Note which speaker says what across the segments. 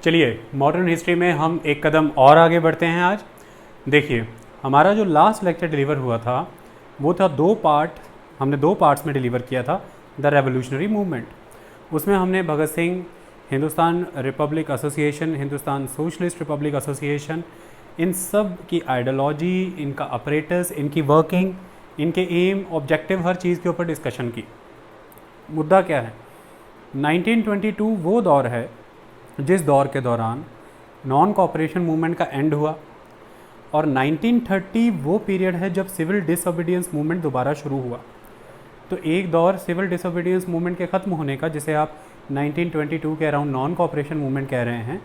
Speaker 1: चलिए modern history में हम एक कदम और आगे बढ़ते हैं आज। देखिए, हमारा जो लास्ट लेक्चर डिलीवर हुआ था वो था हमने दो पार्ट्स में डिलीवर किया था द रेवोल्यूशनरी मूवमेंट। उसमें हमने Bhagat Singh, Hindustan republic association, Hindustan socialist republic association, इन सब की आइडियोलॉजी, इनका अपरेटस, इनकी वर्किंग, इनके एम, ऑब्जेक्टिव, हर चीज़ के ऊपर डिस्कशन की। मुद्दा क्या है? 1922 वो दौर है जिस दौर के दौरान नॉन कॉपरेशन मूवमेंट का एंड हुआ, और 1930 वो पीरियड है जब सिविल डिसओबीडियंस मूवमेंट दोबारा शुरू हुआ। तो एक दौर सिविल डिसओबीडियंस मूवमेंट के ख़त्म होने का, जिसे आप 1922 के अराउंड नॉन कॉपरेशन मूवमेंट कह रहे हैं।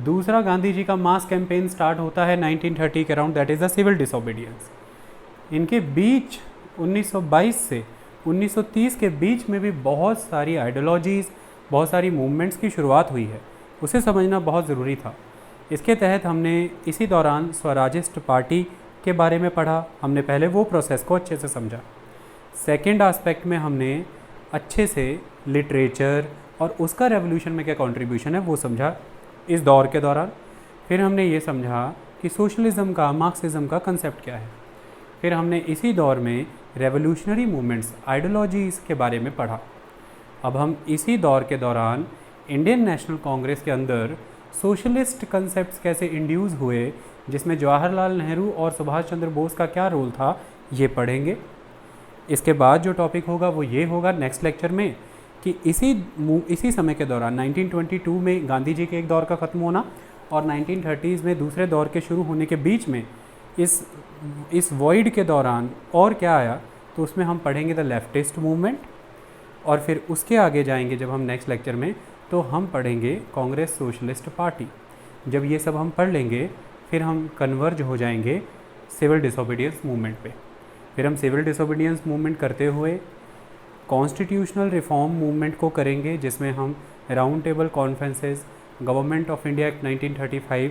Speaker 1: दूसरा गांधी जी का मास कैंपेन स्टार्ट होता है 1930 के around, that is the civil disobedience. इनके बीच 1922 से 1930 के बीच में भी बहुत सारी आइडियोलॉजीज़, बहुत सारी मूवमेंट्स की शुरुआत हुई है। उसे समझना बहुत ज़रूरी था। इसके तहत हमने इसी दौरान स्वराजिस्ट पार्टी के बारे में पढ़ा। हमने पहले वो प्रोसेस को अच्छे से समझा। सेकंड एस्पेक्ट में हमने अच्छे से लिटरेचर और उसका रेवोल्यूशन में क्या कंट्रीब्यूशन है वो समझा इस दौर के दौरान। फिर हमने ये समझा कि सोशलिज़म का, मार्क्सिज़म का कंसेप्ट क्या है। फिर हमने इसी दौर में रेवोल्यूशनरी मूवमेंट्स, आइडियोलॉजीज़ के बारे में पढ़ा। अब हम इसी दौर के दौरान इंडियन नेशनल कांग्रेस के अंदर सोशलिस्ट कंसेप्ट्स कैसे इंड्यूस हुए, जिसमें जवाहरलाल नेहरू और सुभाष चंद्र बोस का क्या रोल था, ये पढ़ेंगे। इसके बाद जो टॉपिक होगा वो ये होगा नेक्स्ट लेक्चर में कि इसी समय के दौरान 1922 में गांधी जी के एक दौर का ख़त्म होना और 1930s में दूसरे दौर के शुरू होने के बीच में इस वॉइड के दौरान और क्या आया, तो उसमें हम पढ़ेंगे द लेफ्टिस्ट मूवमेंट। और फिर उसके आगे जाएंगे जब हम नेक्स्ट लेक्चर में, तो हम पढ़ेंगे कांग्रेस सोशलिस्ट पार्टी। जब ये सब हम पढ़ लेंगे फिर हम कन्वर्ज हो जाएंगे सिविल डिसोबीडियंस मूवमेंट पे। फिर हम सिविल डिसोबीडियंस मूवमेंट करते हुए कॉन्स्टिट्यूशनल रिफॉर्म मूवमेंट को करेंगे, जिसमें हम round table conferences, government of India act 1935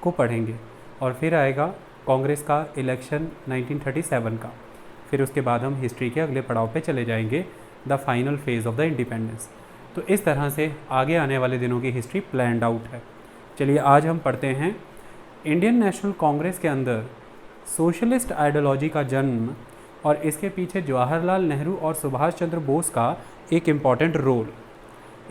Speaker 1: को पढ़ेंगे। और फिर आएगा कांग्रेस का इलेक्शन 1937 का। फिर उसके बाद हम हिस्ट्री के अगले पड़ाव पे चले जाएंगे, the final phase of the independence. तो इस तरह से आगे आने वाले दिनों की हिस्ट्री प्लान्ड आउट है। चलिए आज हम पढ़ते हैं इंडियन नेशनल कांग्रेस के अंदर सोशलिस्ट आइडियोलॉजी का जन्म और इसके पीछे जवाहरलाल नेहरू और सुभाष चंद्र बोस का एक इम्पॉर्टेंट रोल।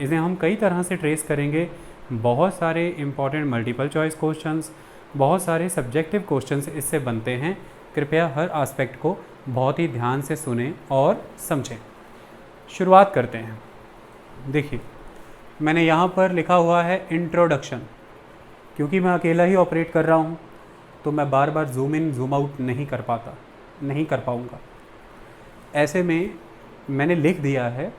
Speaker 1: इसे हम कई तरह से ट्रेस करेंगे। बहुत सारे इम्पॉर्टेंट मल्टीपल चॉइस क्वेश्चंस, बहुत सारे सब्जेक्टिव क्वेश्चंस इससे बनते हैं। कृपया हर एस्पेक्ट को बहुत ही ध्यान से सुनें और समझें। शुरुआत करते हैं। देखिए, मैंने यहाँ पर लिखा हुआ है इंट्रोडक्शन। क्योंकि मैं अकेला ही ऑपरेट कर रहा हूँ तो मैं बार बार जूम इन जूम आउट नहीं कर पाऊँगा। ऐसे में मैंने लिख दिया है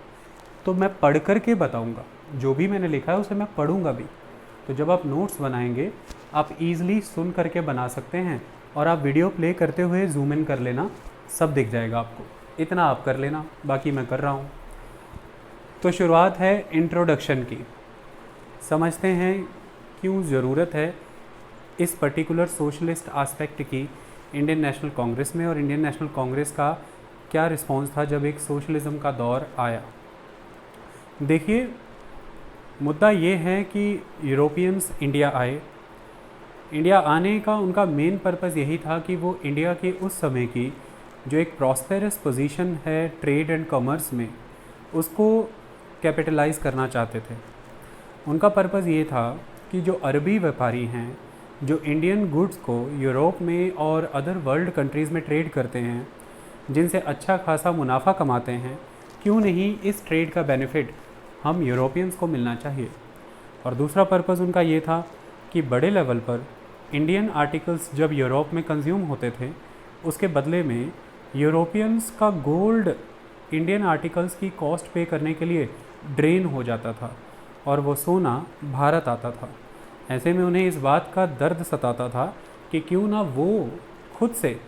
Speaker 1: तो मैं पढ़ कर के बताऊँगा। जो भी मैंने लिखा है उसे मैं पढ़ूँगा भी। तो जब आप नोट्स बनाएंगे आप ईज़िली सुन करके बना सकते हैं, और आप वीडियो प्ले करते हुए जूम इन कर लेना, सब दिख जाएगा आपको। इतना आप कर लेना, बाकी मैं कर रहा हूँ। तो शुरुआत है इंट्रोडक्शन की। समझते हैं क्यों ज़रूरत है इस पर्टिकुलर सोशलिस्ट एस्पेक्ट की इंडियन नेशनल कांग्रेस में, और इंडियन नेशनल कांग्रेस का क्या रिस्पॉन्स था जब एक सोशलिज़म का दौर आया। देखिए, मुद्दा ये है कि यूरोपियंस इंडिया आए। इंडिया आने का उनका मेन पर्पस यही था कि वो इंडिया के उस समय की जो एक प्रॉस्पेरस पोजीशन है ट्रेड एंड कॉमर्स में, उसको कैपिटलाइज़ करना चाहते थे। उनका पर्पस ये था कि जो अरबी व्यापारी हैं, जो इंडियन गुड्स को यूरोप में और अदर वर्ल्ड कंट्रीज़ में ट्रेड करते हैं, जिनसे अच्छा खासा मुनाफा कमाते हैं, क्यों नहीं इस ट्रेड का बेनिफिट हम यूरोपियंस को मिलना चाहिए। और दूसरा पर्पस उनका ये था कि बड़े लेवल पर इंडियन आर्टिकल्स जब यूरोप में कंज्यूम होते थे, उसके बदले में यूरोपियंस का गोल्ड इंडियन आर्टिकल्स की कॉस्ट पे करने के लिए ड्रेन हो जाता था और वो सोना भारत आता था। ऐसे में उन्हें इस बात का दर्द सताता था कि क्यों ना वो खुद से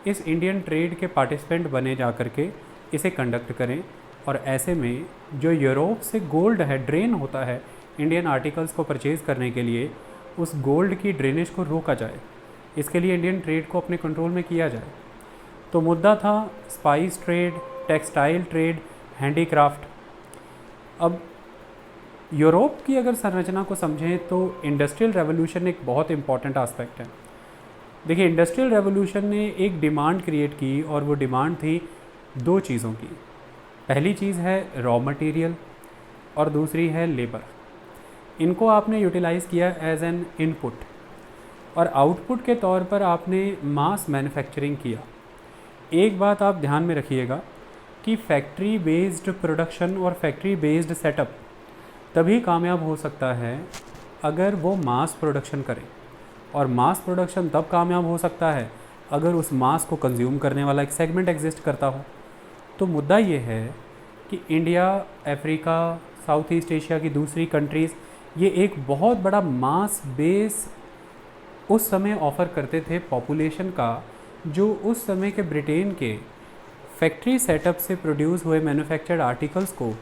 Speaker 1: इस इंडियन ट्रेड के पार्टिसिपेंट बने जा कर के इसे कंडक्ट करें, और ऐसे में जो यूरोप से गोल्ड है ड्रेन होता है इंडियन आर्टिकल्स को परचेज़ करने के लिए, उस गोल्ड की ड्रेनेज को रोका जाए। इसके लिए इंडियन ट्रेड को अपने कंट्रोल में किया जाए। तो मुद्दा था spice trade, textile trade, handicraft. अब यूरोप की अगर संरचना को समझें तो इंडस्ट्रियल रेवोल्यूशन एक बहुत इंपॉर्टेंट आस्पेक्ट है। देखिए, इंडस्ट्रियल रेवोल्यूशन ने एक डिमांड क्रिएट की और वो डिमांड थी दो चीज़ों की। पहली चीज़ है रॉ मटेरियल और दूसरी है लेबर। इनको आपने यूटिलाइज़ किया एज एन इनपुट और आउटपुट के तौर पर आपने मास मैन्युफैक्चरिंग किया। एक बात आप ध्यान में रखिएगा कि फैक्ट्री बेस्ड प्रोडक्शन और फैक्ट्री बेस्ड सेटअप तभी कामयाब हो सकता है अगर वो मास प्रोडक्शन करे, और मास प्रोडक्शन तब कामयाब हो सकता है अगर उस मास को कंज्यूम करने वाला एक सेगमेंट एग्जिस्ट करता हो। तो मुद्दा ये है कि India, Africa, south east Asia की दूसरी कंट्रीज़ ये एक बहुत बड़ा मास बेस उस समय ऑफ़र करते थे पॉपुलेशन का, जो उस समय के ब्रिटेन के फैक्ट्री सेटअप से प्रोड्यूस हुए मैन्युफैक्चर्ड आर्टिकल्स को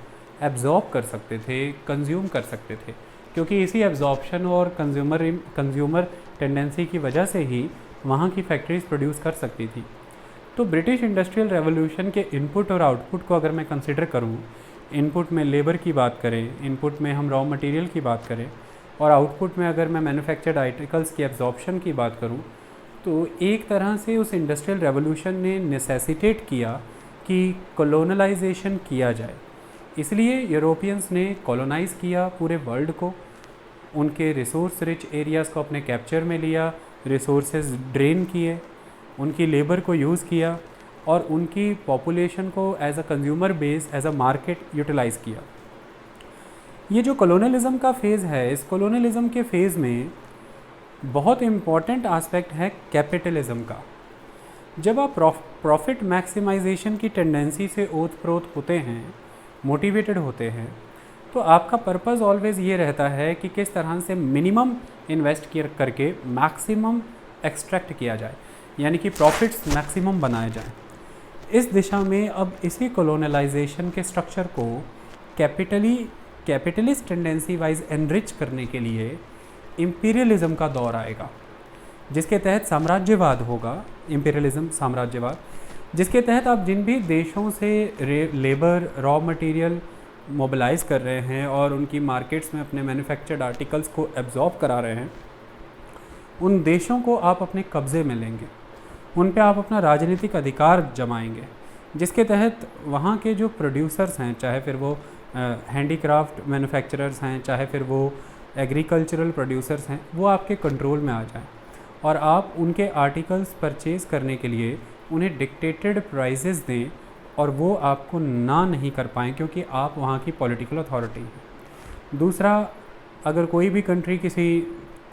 Speaker 1: एब्जॉर्ब कर सकते थे, कंज्यूम कर सकते थे, क्योंकि इसी एब्जॉर्प्शन और कंज्यूमर टेंडेंसी की वजह से ही वहाँ की फैक्ट्रीज प्रोड्यूस कर सकती थी। तो ब्रिटिश इंडस्ट्रियल रेवोल्यूशन के इनपुट और आउटपुट को अगर मैं कंसिडर करूँ, इनपुट में लेबर की बात करें, इनपुट में हम रॉ मटेरियल की बात करें और आउटपुट में अगर मैं मैन्युफैक्चर्ड आर्टिकल्स की एब्जॉर्प्शन की बात करूँ, तो एक तरह से उस इंडस्ट्रियल रेवोल्यूशन ने नेसेसिटेट किया कि कॉलोनलाइजेशन किया जाए। इसलिए यूरोपियंस ने कॉलोनाइज़ किया पूरे वर्ल्ड को, उनके रिसोर्स रिच एरियाज़ को अपने कैप्चर में लिया, रिसोर्सेज ड्रेन किए, उनकी लेबर को यूज़ किया और उनकी पॉपुलेशन को as a consumer base, as a market utilise किया। ये जो कॉलोनलिज्म का फ़ेज़ है, इस कॉलोनलिज्म के फ़ेज़ में बहुत इम्पॉर्टेंट आस्पेक्ट है कैपिटलिज्म का। जब आप प्रॉफिट मैक्सिमाइजेशन की टेंडेंसी से ओत-प्रोत होते हैं, मोटिवेटेड होते हैं, तो आपका पर्पस ऑलवेज़ ये रहता है कि किस तरह से मिनिमम इन्वेस्ट करके मैक्सिमम एक्सट्रैक्ट किया जाए, यानी कि प्रॉफिट्स मैक्सिमम बनाए जाएं। इस दिशा में अब इसी कॉलोनलाइजेशन के स्ट्रक्चर को कैपिटलिस्ट टेंडेंसी वाइज एनरिच करने के लिए इम्पीरियलिज्म का दौर आएगा, जिसके तहत साम्राज्यवाद होगा। इम्पीरियलिज्म, साम्राज्यवाद, जिसके तहत आप जिन भी देशों से लेबर, रॉ मटेरियल मोबिलाइज़ कर रहे हैं और उनकी मार्केट्स में अपने मैन्युफैक्चर्ड आर्टिकल्स को एब्जॉर्ब करा रहे हैं, उन देशों को आप अपने कब्ज़े में लेंगे, उन पे आप अपना राजनीतिक अधिकार जमाएंगे, जिसके तहत वहाँ के जो प्रोड्यूसर्स हैं, चाहे फिर वो हैंडीक्राफ्ट मैन्युफैक्चरर्स हैं, चाहे फिर वो एग्रीकल्चरल प्रोड्यूसर्स हैं, वो आपके कंट्रोल में आ जाएं और आप उनके आर्टिकल्स परचेज़ करने के लिए उन्हें डिक्टेटेड प्राइसेस दें और वो आपको ना नहीं कर पाएँ, क्योंकि आप वहाँ की पॉलिटिकल अथॉरिटी हैं। दूसरा, अगर कोई भी कंट्री किसी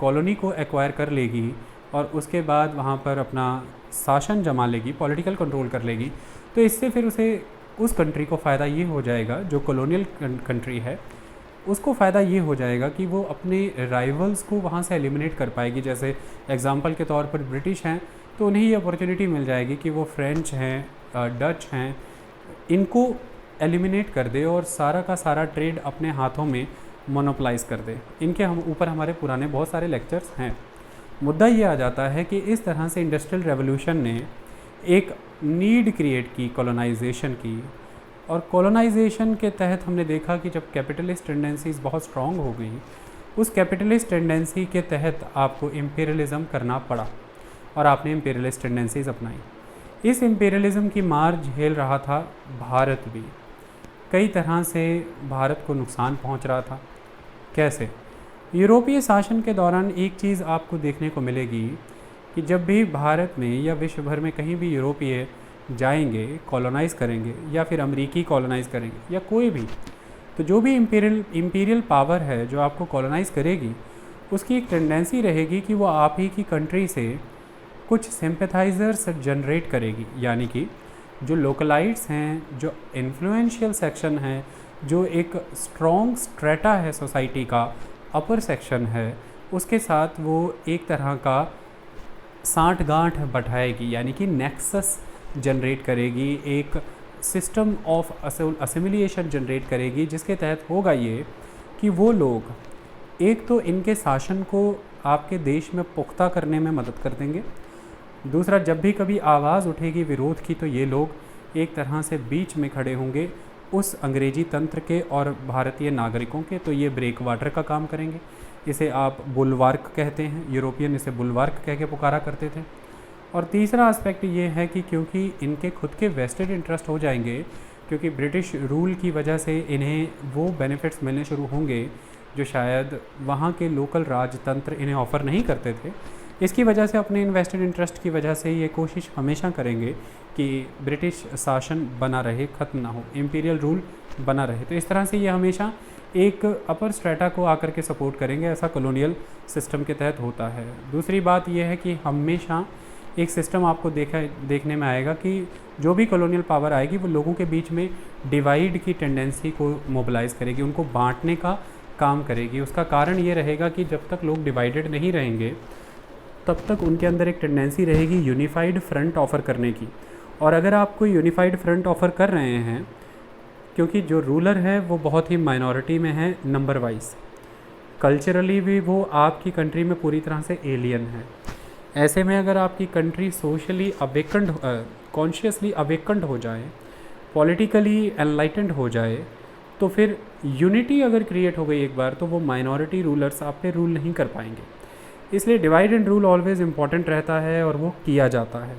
Speaker 1: कॉलोनी को एक्वायर कर लेगी और उसके बाद वहाँ पर अपना शासन जमा लेगी, पॉलिटिकल कंट्रोल कर लेगी, तो इससे फिर उस कंट्री को फ़ायदा ये हो जाएगा, जो कॉलोनियल कंट्री है उसको फ़ायदा ये हो जाएगा कि वो अपने राइवल्स को वहाँ से एलिमिनेट कर पाएगी। जैसे एग्जांपल के तौर पर ब्रिटिश हैं, तो उन्हें ये अपॉर्चुनिटी मिल जाएगी कि वो फ्रेंच हैं, डच हैं, इनको एलिमिनेट कर दे और सारा का सारा ट्रेड अपने हाथों में मोनोपलाइज़ कर दे। इनके ऊपर हमारे पुराने बहुत सारे लेक्चर्स हैं। मुद्दा ये आ जाता है कि इस तरह से इंडस्ट्रियल रेवोल्यूशन ने एक नीड क्रिएट की कॉलोनाइजेशन की, और कॉलोनाइजेशन के तहत हमने देखा कि जब कैपिटलिस्ट टेंडेंसीज़ बहुत स्ट्रॉन्ग हो गई, उस कैपिटलिस्ट टेंडेंसी के तहत आपको इम्पीरियलिज्म करना पड़ा और आपने इम्पीरियलिस्ट टेंडेंसीज़ अपनाई। इस इम्पीरियलिज्म की मार झेल रहा था भारत भी। कई तरह से भारत को नुकसान पहुंच रहा था। कैसे? यूरोपीय शासन के दौरान एक चीज़ आपको देखने को मिलेगी कि जब भी भारत में या विश्व भर में कहीं भी यूरोपीय जाएंगे, कॉलोनाइज़ करेंगे या फिर अमेरिकी कॉलोनाइज़ करेंगे या कोई भी, तो जो भी इम्पीरियल पावर है जो आपको कॉलोनाइज़ करेगी, उसकी एक टेंडेंसी रहेगी कि वो आप ही की कंट्री से कुछ सिंपैथाइज़र्स जनरेट करेगी, यानी कि जो लोकलाइट्स हैं, जो इन्फ्लुएंशियल सेक्शन है, जो एक स्ट्रॉन्ग स्ट्रेटा है सोसाइटी का, अपर सेक्शन है, उसके साथ वो एक तरह का साँठ-गाँठ बैठाएगी, यानी कि नेक्सस जनरेट करेगी, एक सिस्टम ऑफ असिमिलिएशन जनरेट करेगी, जिसके तहत होगा ये कि वो लोग एक तो इनके शासन को आपके देश में पुख्ता करने में मदद कर देंगे, दूसरा जब भी कभी आवाज़ उठेगी विरोध की, तो ये लोग एक तरह से बीच में खड़े होंगे उस अंग्रेजी तंत्र के और भारतीय नागरिकों के, तो ये ब्रेक वाटर का काम करेंगे। इसे आप बुलवार्क कहते हैं, यूरोपियन इसे बुलवार्क कह के पुकारा करते थे। और तीसरा एस्पेक्ट ये है कि क्योंकि इनके खुद के वेस्टेड इंटरेस्ट हो जाएंगे, क्योंकि ब्रिटिश रूल की वजह से इन्हें वो बेनिफिट्स मिलने शुरू होंगे जो शायद वहाँ के लोकल राजतंत्र इन्हें ऑफ़र नहीं करते थे। इसकी वजह से अपने इन्वेस्टेड इंटरेस्ट की वजह से ये कोशिश हमेशा करेंगे कि ब्रिटिश शासन बना रहे, ख़त्म ना हो, इम्पीरियल रूल बना रहे। तो इस तरह से ये हमेशा एक अपर स्ट्रेटा को आकर के सपोर्ट करेंगे, ऐसा कॉलोनियल सिस्टम के तहत होता है। दूसरी बात यह है कि हमेशा एक सिस्टम आपको देखने में आएगा कि जो भी कॉलोनियल पावर आएगी वो लोगों के बीच में डिवाइड की टेंडेंसी को मोबिलाइज़ करेगी, उनको बांटने का काम करेगी। उसका कारण ये रहेगा कि जब तक लोग डिवाइडेड नहीं रहेंगे तब तक उनके अंदर एक टेंडेंसी रहेगी यूनिफाइड फ्रंट ऑफ़र करने की। और अगर आप कोई यूनिफाइड फ्रंट ऑफ़र कर रहे हैं, क्योंकि जो रूलर है वो बहुत ही माइनॉरिटी में है नंबर वाइज, कल्चरली भी वो आपकी कंट्री में पूरी तरह से एलियन है, ऐसे में अगर आपकी country socially awakened, consciously awakened हो जाए, पॉलिटिकली एनलाइटेंड हो जाए, तो फिर यूनिटी अगर क्रिएट हो गई एक बार, तो वो माइनॉरिटी रूलर्स आप पे रूल नहीं कर पाएंगे। इसलिए divide and rule always important रहता है और वो किया जाता है।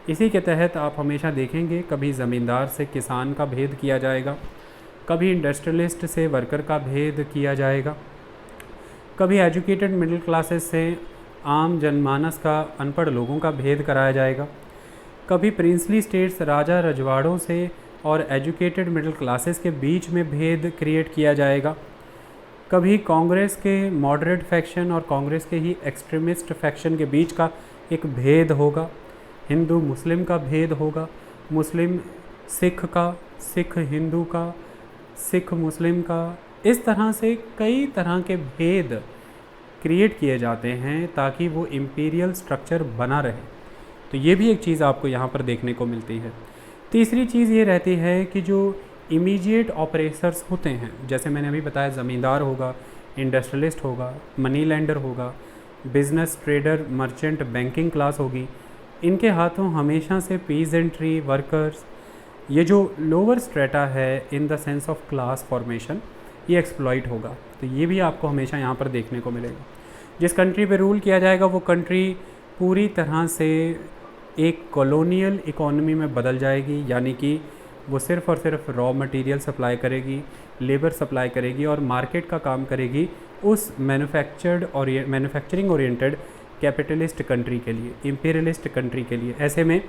Speaker 1: इसी के तहत आप हमेशा देखेंगे कभी ज़मींदार से किसान का भेद किया जाएगा, कभी इंडस्ट्रियलिस्ट से वर्कर का भेद किया जाएगा, कभी एजुकेटेड मिडिल क्लासेस से आम जनमानस का, अनपढ़ लोगों का भेद कराया जाएगा, कभी प्रिंसली स्टेट्स राजा रजवाड़ों से और एजुकेटेड मिडिल क्लासेस के बीच में भेद क्रिएट किया जाएगा, कभी कांग्रेस के मॉडरेट फैक्शन और कांग्रेस के ही एक्सट्रीमिस्ट फैक्शन के बीच का एक भेद होगा, हिंदू मुस्लिम का भेद होगा, मुस्लिम सिख का, सिख हिंदू का, सिख मुस्लिम का, इस तरह से कई तरह के भेद क्रिएट किए जाते हैं ताकि वो इम्पीरियल स्ट्रक्चर बना रहे। तो ये भी एक चीज़ आपको यहाँ पर देखने को मिलती है। तीसरी चीज़ ये रहती है कि जो इमीडिएट ऑपरेटर्स होते हैं, जैसे मैंने अभी बताया, ज़मींदार होगा, इंडस्ट्रियलिस्ट होगा, मनी लेंडर होगा, business, trader, merchant, banking class होगी, इनके हाथों हमेशा से पीजेंट्री, वर्कर्स, ये जो लोअर स्ट्रेटा है in the sense of class formation, ये एक्सप्लॉइट होगा। तो ये भी आपको हमेशा यहाँ पर देखने को मिलेगा। जिस कंट्री पे रूल किया जाएगा वो कंट्री पूरी तरह से एक कॉलोनियल इकोनॉमी में बदल जाएगी, यानी कि वो सिर्फ़ और सिर्फ रॉ मटेरियल सप्लाई करेगी, लेबर सप्लाई करेगी और मार्केट का काम करेगी उस मैन्युफैक्चरिंग ओरिएंटेड कैपिटलिस्ट कंट्री के लिए, इम्पीरियलिस्ट कंट्री के लिए। ऐसे में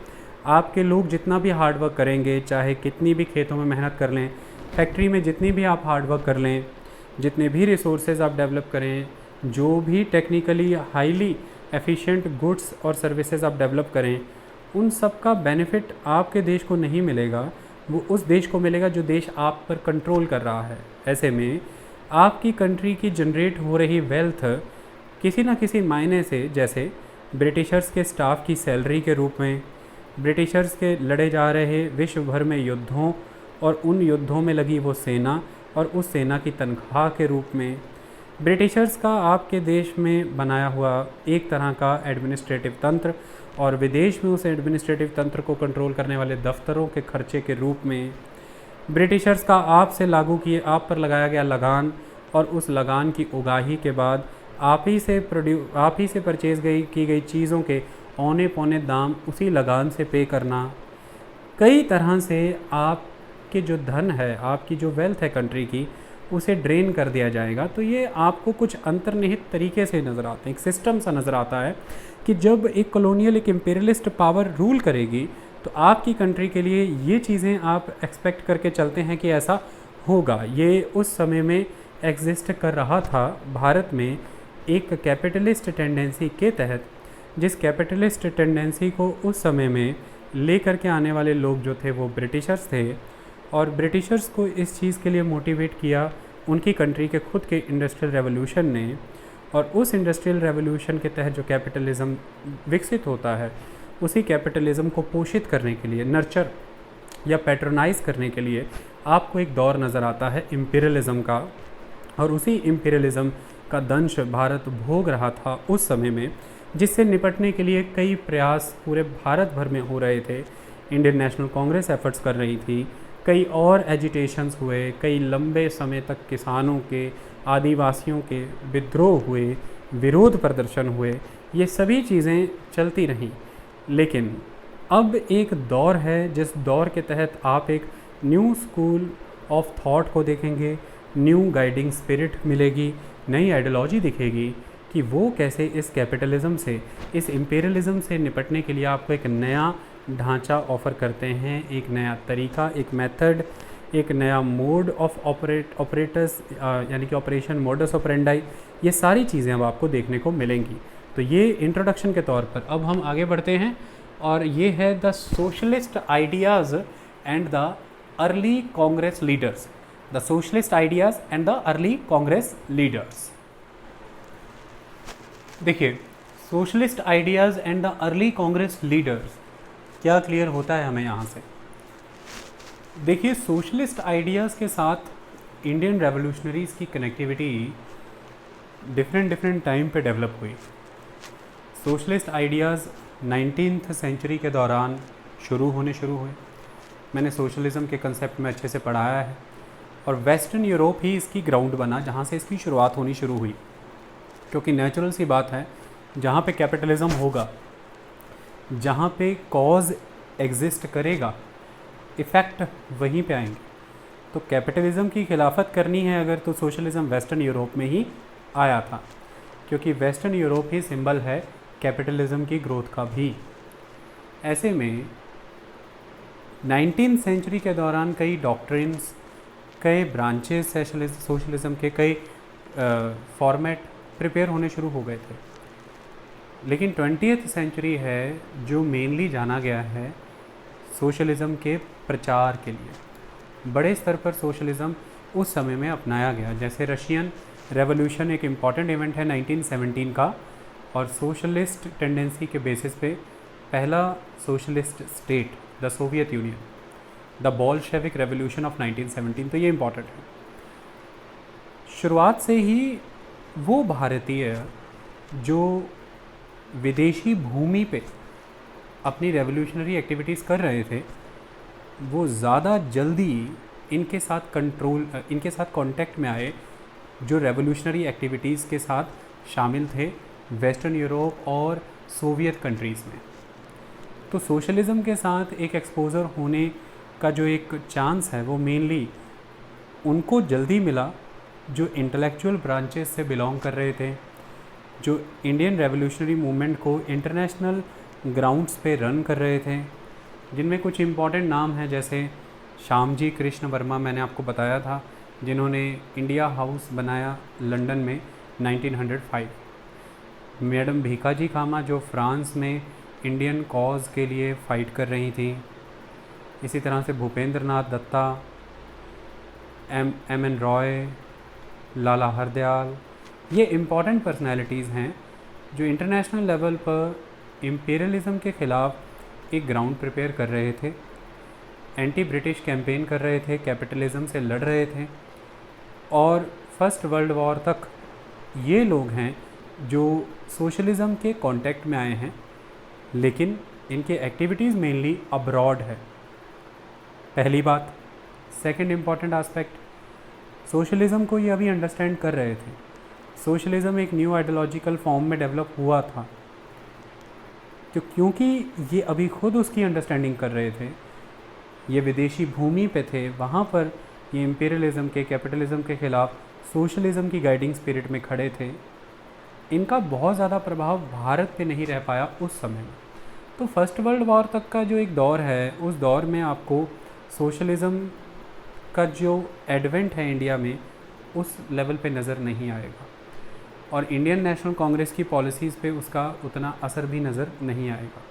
Speaker 1: आपके लोग जितना भी हार्ड वर्क करेंगे, चाहे कितनी भी खेतों में मेहनत कर लें, फैक्ट्री में जितनी भी आप हार्ड वर्क कर लें, जितने भी रिसोर्सेज आप डेवलप करें, जो भी टेक्निकली हाईली एफिशिएंट गुड्स और सर्विसेज आप डेवलप करें, उन सब का बेनिफिट आपके देश को नहीं मिलेगा, वो उस देश को मिलेगा जो देश आप पर कंट्रोल कर रहा है। ऐसे में आपकी कंट्री की जनरेट हो रही वेल्थ किसी न किसी मायने से, जैसे ब्रिटिशर्स के स्टाफ की सैलरी के रूप में, ब्रिटिशर्स के लड़े जा रहे विश्व भर में युद्धों और उन युद्धों में लगी वो सेना और उस सेना की तनख्वाह के रूप में, ब्रिटिशर्स का आपके देश में बनाया हुआ एक तरह का एडमिनिस्ट्रेटिव तंत्र और विदेश में उस एडमिनिस्ट्रेटिव तंत्र को कंट्रोल करने वाले दफ्तरों के खर्चे के रूप में, ब्रिटिशर्स का आपसे लागू किए, आप पर लगाया गया लगान और उस लगान की उगाही के बाद आप ही से परचेज की गई चीज़ों के औने पौने दाम उसी लगान से पे करना, कई तरह से आपके जो धन है, आपकी जो वेल्थ है कंट्री की, उसे ड्रेन कर दिया जाएगा। तो ये आपको कुछ अंतर्निहित तरीके से नज़र आते हैं, एक सिस्टम सा नज़र आता है कि जब एक कॉलोनियल, एक इम्पीरियलिस्ट पावर रूल करेगी तो आपकी कंट्री के लिए ये चीज़ें आप एक्सपेक्ट करके चलते हैं कि ऐसा होगा। ये उस समय में एग्जिस्ट कर रहा था भारत में एक कैपिटलिस्ट टेंडेंसी के तहत, जिस कैपिटलिस्ट टेंडेंसी को उस समय में लेकर के आने वाले लोग जो थे वो ब्रिटिशर्स थे और ब्रिटिशर्स को इस चीज़ के लिए मोटिवेट किया उनकी कंट्री के खुद के इंडस्ट्रियल रेवोल्यूशन ने। और उस इंडस्ट्रियल रेवोल्यूशन के तहत जो कैपिटलिज़म विकसित होता है, उसी कैपिटलिज़म को पोषित करने के लिए, नर्चर या पैट्रोनाइज करने के लिए आपको एक दौर नज़र आता है इम्पीरियलिज़म का। और उसी इम्पीरियलिज़म का दंश भारत भोग रहा था उस समय में, जिससे निपटने के लिए कई प्रयास पूरे भारत भर में हो रहे थे। इंडियन नेशनल कांग्रेस एफर्ट्स कर रही थी, कई और एजिटेशंस हुए, कई लंबे समय तक किसानों के, आदिवासियों के विद्रोह हुए, विरोध प्रदर्शन हुए, ये सभी चीज़ें चलती रहीं। लेकिन अब एक दौर है जिस दौर के तहत आप एक न्यू स्कूल ऑफ थॉट को देखेंगे, न्यू गाइडिंग स्पिरिट मिलेगी, नई आइडियोलॉजी दिखेगी कि वो कैसे इस कैपिटलिज्म से, इस इम्पेरियलिज्म से निपटने के लिए आपको एक नया ढांचा ऑफ़र करते हैं, एक नया तरीका, एक मेथड, एक नया मोड ऑफ ऑपरेटर्स यानी कि ऑपरेशन मोडस ऑपरेंडाई, ये सारी चीज़ें अब आपको देखने को मिलेंगी। तो ये इंट्रोडक्शन के तौर पर अब हम आगे बढ़ते हैं और ये है the socialist ideas and the early Congress leaders. The socialist ideas and the early Congress leaders. देखिए, socialist ideas and the early Congress leaders, क्या क्लियर होता है हमें यहाँ से? देखिए, सोशलिस्ट आइडियाज़ के साथ इंडियन रेवोल्यूशनरीज़ की कनेक्टिविटी डिफरेंट टाइम पे डेवलप हुई। सोशलिस्ट आइडियाज़ 19th सेंचुरी के दौरान शुरू हुए। मैंने सोशलिज़म के कंसेप्ट में अच्छे से पढ़ाया है और वेस्टर्न यूरोप ही इसकी ग्राउंड बना जहाँ से इसकी शुरुआत होनी शुरू हुई, क्योंकि नेचुरल सी बात है, जहाँ पे कैपिटलिज्म होगा, जहाँ पे कॉज एग्जिस्ट करेगा, इफ़ेक्ट वहीं पे आएंगे। तो कैपिटलिज्म की खिलाफत करनी है अगर, तो सोशलिज़म वेस्टर्न यूरोप में ही आया था, क्योंकि वेस्टर्न यूरोप ही सिंबल है कैपिटलिज्म की ग्रोथ का भी। ऐसे में 19th सेंचुरी के दौरान कई डॉक्ट्रिन्स, कई ब्रांचेस सोशलिज़म के, कई फॉर्मेट प्रिपेयर होने शुरू हो गए थे। लेकिन 20th सेंचुरी है जो मेनली जाना गया है सोशलिज़म के प्रचार के लिए। बड़े स्तर पर सोशलिज़म उस समय में अपनाया गया, जैसे रशियन रेवोल्यूशन एक इम्पॉर्टेंट इवेंट है 1917 का, और सोशलिस्ट टेंडेंसी के बेसिस पे पहला socialist state the Soviet union, the Bolshevik revolution of 1917, तो ये इम्पॉर्टेंट है। शुरुआत से ही वो भारतीय जो विदेशी भूमि पे अपनी रेवोल्यूशनरी एक्टिविटीज़ कर रहे थे, वो ज़्यादा जल्दी इनके साथ कांटेक्ट में आए जो रेवोल्यूशनरी एक्टिविटीज़ के साथ शामिल थे वेस्टर्न यूरोप और सोवियत कंट्रीज़ में। तो सोशलिज़म के साथ एक एक्सपोज़र होने का जो एक चांस है वो मेनली उनको जल्दी मिला जो इंटेलेक्चुअल ब्रांचेस से बिलोंग कर रहे थे, जो इंडियन रेवोल्यूशनरी मूवमेंट को इंटरनेशनल ग्राउंड्स पे रन कर रहे थे, जिनमें कुछ इम्पॉर्टेंट नाम हैं, जैसे श्यामजी कृष्ण वर्मा, मैंने आपको बताया था, जिन्होंने इंडिया हाउस बनाया लंदन में 1905। मैडम भीकाजी कामा, जो फ्रांस में इंडियन कॉज के लिए फ़ाइट कर रही थी। इसी तरह से भूपेंद्र नाथ दत्ता, एम एन रॉय, लाला हरदयाल, ये इम्पॉर्टेंट पर्सनैलिटीज़ हैं जो इंटरनेशनल लेवल पर इम्पीरियलिज़म के ख़िलाफ़ एक ग्राउंड प्रिपेयर कर रहे थे, एंटी ब्रिटिश कैंपेन कर रहे थे, कैपिटलिज़म से लड़ रहे थे। और फर्स्ट वर्ल्ड वॉर तक ये लोग हैं जो सोशलिज़म के कांटेक्ट में आए हैं, लेकिन इनके एक्टिविटीज़ मेनली अब्रॉड है, पहली बात। सेकंड इम्पॉर्टेंट आस्पेक्ट, सोशलिज़म को ये अभी अंडरस्टैंड कर रहे थे। सोशलिज़म एक न्यू आइडियोलॉजिकल फॉर्म में डेवलप हुआ था, तो क्योंकि ये अभी खुद उसकी अंडरस्टैंडिंग कर रहे थे, ये विदेशी भूमि पे थे, वहाँ पर ये इम्पीरियलिज़म के, कैपिटलिज़म के ख़िलाफ़ सोशलिज़म की गाइडिंग स्पिरिट में खड़े थे। इनका बहुत ज़्यादा प्रभाव भारत पे नहीं रह पाया उस समय में। तो फर्स्ट वर्ल्ड वॉर तक का जो एक दौर है, उस दौर में आपको सोशलिज़म का जो एडवेंट है इंडिया में, उस लेवल पे नज़र नहीं आएगा, और इंडियन नेशनल कांग्रेस की पॉलिसीज़ पे उसका उतना असर भी नज़र नहीं आएगा।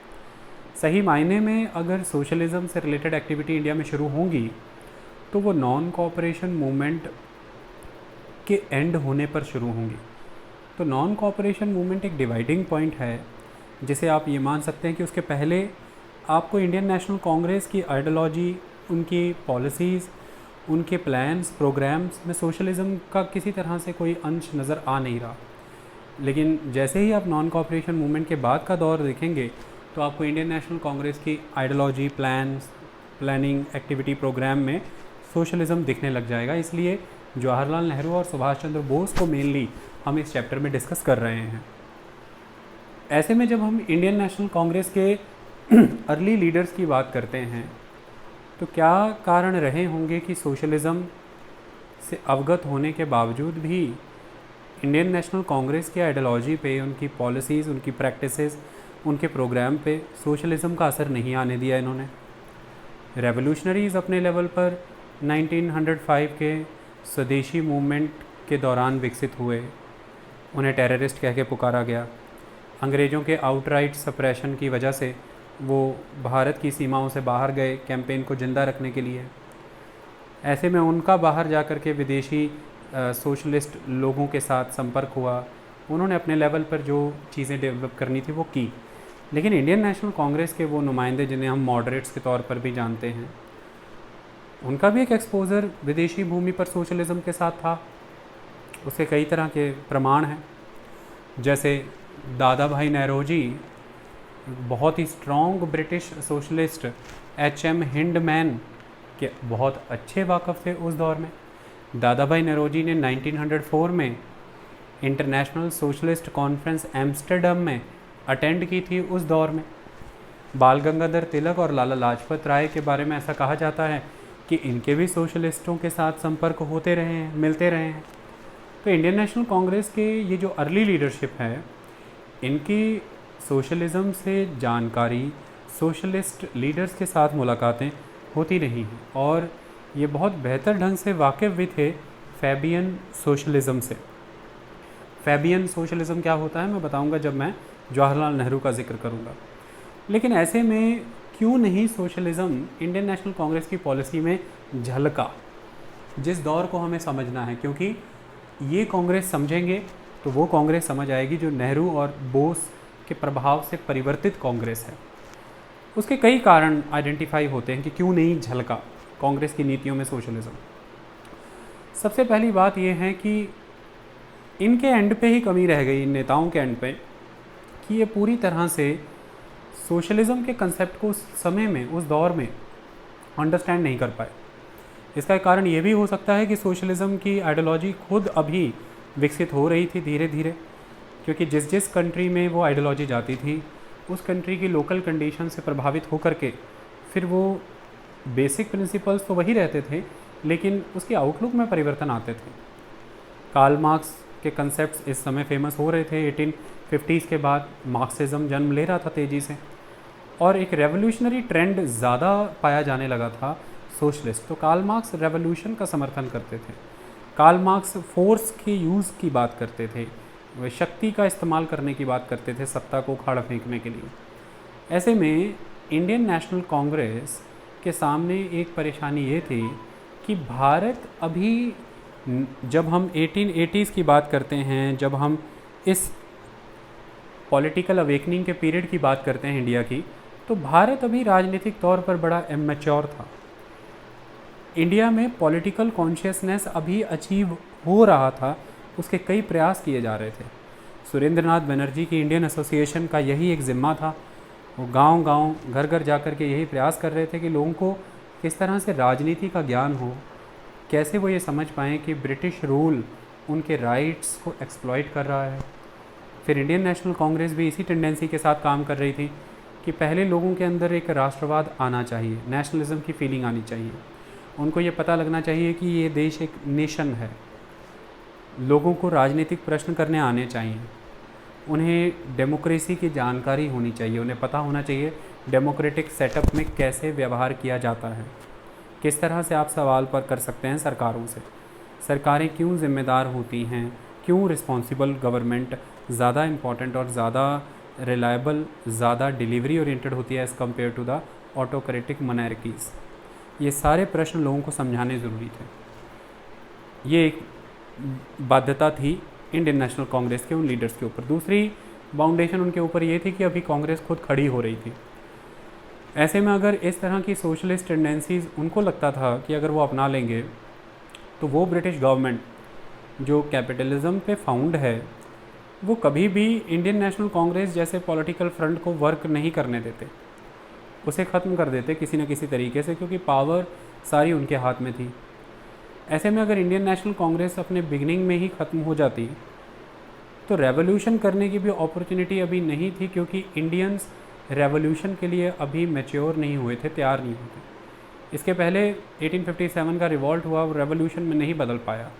Speaker 1: सही मायने में अगर सोशलिज़म से रिलेटेड एक्टिविटी इंडिया में शुरू होंगी तो वो नॉन कोऑपरेशन मूवमेंट के एंड होने पर शुरू होंगी। तो नॉन कोऑपरेशन मूवमेंट एक डिवाइडिंग पॉइंट है, जिसे आप ये मान सकते हैं कि उसके पहले आपको इंडियन नेशनल कांग्रेस की आइडियोलॉजी, उनकी पॉलिसीज़, उनके प्लान्स, प्रोग्राम्स में सोशलिज़म का किसी तरह से कोई अंश नज़र आ नहीं रहा। लेकिन जैसे ही आप नॉन कोऑपरेशन मूवमेंट के बाद का दौर देखेंगे तो आपको इंडियन नेशनल कांग्रेस की ideology, plans, planning activity programme में सोशलिज़म दिखने लग जाएगा। इसलिए जवाहरलाल नेहरू और सुभाष चंद्र बोस को मेनली हम इस चैप्टर में डिस्कस कर रहे हैं। ऐसे में जब हम इंडियन नेशनल कांग्रेस के अर्ली लीडर्स की बात करते हैं तो क्या कारण रहे होंगे कि सोशलिज़म से अवगत होने के बावजूद भी इंडियन नेशनल कांग्रेस की आइडियोलॉजी पे, उनकी पॉलिसीज़, उनकी प्रैक्टिसेस, उनके प्रोग्राम पे सोशलिज़म का असर नहीं आने दिया इन्होंने। रेवोल्यूशनरीज़ अपने लेवल पर 1905 के स्वदेशी मूवमेंट के दौरान विकसित हुए, उन्हें टेररिस्ट कह के पुकारा गया। अंग्रेज़ों के आउटराइट सप्रेशन की वजह से वो भारत की सीमाओं से बाहर गए कैंपेन को ज़िंदा रखने के लिए। ऐसे में उनका बाहर जा कर के विदेशी सोशलिस्ट लोगों के साथ संपर्क हुआ, उन्होंने अपने लेवल पर जो चीज़ें डेवलप करनी थी वो की। लेकिन इंडियन नेशनल कांग्रेस के वो नुमाइंदे जिन्हें हम मॉडरेट्स के तौर पर भी जानते हैं, उनका भी एक एक्सपोज़र विदेशी भूमि पर सोशलिज़म के साथ था। उसके कई तरह के प्रमाण हैं, जैसे दादा भाई नौरोजी बहुत ही स्ट्रॉन्ग ब्रिटिश सोशलिस्ट HM हिंडमैन के बहुत अच्छे वाकफ़ थे उस दौर में। दादा भाई नौरोजी ने 1904 में इंटरनेशनल सोशलिस्ट कॉन्फ्रेंस एम्स्टर्डम में अटेंड की थी उस दौर में। बाल गंगाधर तिलक और लाला लाजपत राय के बारे में ऐसा कहा जाता है कि इनके भी सोशलिस्टों के साथ संपर्क होते रहे हैं, मिलते रहे हैं। तो इंडियन नेशनल कांग्रेस के ये जो अर्ली लीडरशिप है, इनकी सोशलिज़म से जानकारी, सोशलिस्ट लीडर्स के साथ मुलाकातें होती रही हैं और ये बहुत बेहतर ढंग से वाकिफ़ भी थे फैबियन सोशलिज़म से। फैबियन सोशलिज़म क्या होता है मैं बताऊंगा जब मैं जवाहरलाल नेहरू का जिक्र करूंगा। लेकिन ऐसे में क्यों नहीं सोशलिज़म इंडियन नेशनल कांग्रेस की पॉलिसी में झलका, जिस दौर को हमें समझना है, क्योंकि ये कांग्रेस समझेंगे तो वो कांग्रेस समझ आएगी जो नेहरू और बोस के प्रभाव से परिवर्तित कांग्रेस है। उसके कई कारण आइडेंटिफाई होते हैं कि क्यों नहीं झलका कांग्रेस की नीतियों में सोशलिज़म। सबसे पहली बात यह है कि इनके एंड पे ही कमी रह गई, इन नेताओं के एंड पे, कि ये पूरी तरह से सोशलिज़म के कंसेप्ट को उस समय में, उस दौर में अंडरस्टैंड नहीं कर पाए। इसका एक कारण ये भी हो सकता है कि सोशलिज़म की आइडियोलॉजी खुद अभी विकसित हो रही थी धीरे धीरे, क्योंकि जिस जिस कंट्री में वो आइडियोलॉजी जाती थी उस कंट्री की लोकल कंडीशन से प्रभावित होकर के फिर वो बेसिक प्रिंसिपल्स तो वही रहते थे लेकिन उसके आउटलुक में परिवर्तन आते थे। कार्ल मार्क्स के कंसेप्ट्स इस समय फेमस हो रहे थे। 1850s के बाद मार्क्सिज्म जन्म ले रहा था तेज़ी से और एक रेवोल्यूशनरी ट्रेंड ज़्यादा पाया जाने लगा था सोशलिस्ट। तो कार्ल मार्क्स रेवोल्यूशन का समर्थन करते थे। कार्ल मार्क्स फोर्स के यूज़ की बात करते थे, वह शक्ति का इस्तेमाल करने की बात करते थे सत्ता को उखाड़ फेंकने के लिए। ऐसे में इंडियन नेशनल कांग्रेस के सामने एक परेशानी ये थी कि भारत अभी, जब हम 1880s की बात करते हैं, जब हम इस पॉलिटिकल अवेकनिंग के पीरियड की बात करते हैं इंडिया की, तो भारत अभी राजनीतिक तौर पर बड़ा इमैच्योर था। इंडिया में पॉलिटिकल कॉन्शियसनेस अभी अचीव हो रहा था, उसके कई प्रयास किए जा रहे थे। सुरेंद्रनाथ बनर्जी की इंडियन एसोसिएशन का यही एक ज़िम्मा था। वो गांव-गांव, घर-घर जा कर के यही प्रयास कर रहे थे कि लोगों को किस तरह से राजनीति का ज्ञान हो, कैसे वो ये समझ पाएँ कि ब्रिटिश रूल उनके राइट्स को एक्सप्लॉइट कर रहा है। फिर इंडियन नेशनल कांग्रेस भी इसी टेंडेंसी के साथ काम कर रही थी कि पहले लोगों के अंदर एक राष्ट्रवाद आना चाहिए, नेशनलिज्म की फीलिंग आनी चाहिए। उनको ये पता लगना चाहिए कि ये देश एक नेशन है। लोगों को राजनीतिक प्रश्न करने आने चाहिए, उन्हें डेमोक्रेसी की जानकारी होनी चाहिए, उन्हें पता होना चाहिए डेमोक्रेटिक सेटअप में कैसे व्यवहार किया जाता है, किस तरह से आप सवाल पर कर सकते हैं सरकारों से, सरकारें क्यों ज़िम्मेदार होती हैं, क्यों रिस्पॉन्सिबल गवर्नमेंट ज़्यादा इम्पॉर्टेंट और ज़्यादा रिलायबल, ज़्यादा डिलीवरी ओरिएंटेड होती है as compare to the autocratic monarchies. ये सारे प्रश्न लोगों को समझाने ज़रूरी थे। ये एक बाध्यता थी इंडियन नेशनल कांग्रेस के उन लीडर्स के ऊपर। दूसरी बाउंडेशन उनके ऊपर ये थी कि अभी कांग्रेस खुद खड़ी हो रही थी। ऐसे में अगर इस तरह की सोशलिस्ट टेंडेंसीज़ उनको लगता था कि अगर वो अपना लेंगे तो वो ब्रिटिश गवर्नमेंट जो कैपिटलिज्म पे फाउंड है वो कभी भी इंडियन नेशनल कांग्रेस जैसे पॉलिटिकल फ्रंट को वर्क नहीं करने देते। उसे ख़त्म कर देते किसी न किसी तरीके से, क्योंकि पावर सारी उनके हाथ में थी। ऐसे में अगर इंडियन नेशनल कांग्रेस अपने बिगनिंग में ही ख़त्म हो जाती तो रेवोल्यूशन करने की भी अपॉर्चुनिटी अभी नहीं थी, क्योंकि इंडियंस रेवोल्यूशन के लिए अभी मैच्योर नहीं हुए थे, तैयार नहीं हुए थे। इसके पहले 1857 का रिवॉल्ट हुआ, वो रेवोल्यूशन में नहीं बदल पाया।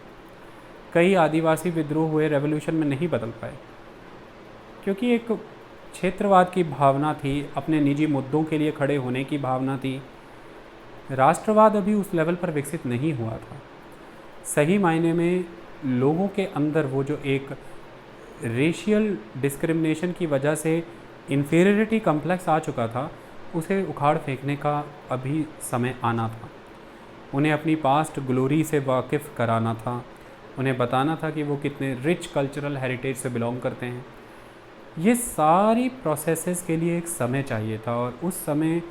Speaker 1: कई आदिवासी विद्रोह हुए, रेवोल्यूशन में नहीं बदल पाए, क्योंकि एक क्षेत्रवाद की भावना थी, अपने निजी मुद्दों के लिए खड़े होने की भावना थी। राष्ट्रवाद अभी उस लेवल पर विकसित नहीं हुआ था। सही मायने में लोगों के अंदर वो जो एक रेशियल डिस्क्रिमिनेशन की वजह से इन्फीरियरिटी कम्प्लेक्स आ चुका था, उसे उखाड़ फेंकने का अभी समय आना था। उन्हें अपनी पास्ट ग्लोरी से वाकिफ़ कराना था, उन्हें बताना था कि वो कितने रिच कल्चरल हेरिटेज से बिलोंग करते हैं। ये सारी प्रोसेसेस के लिए एक समय चाहिए था, और उस समय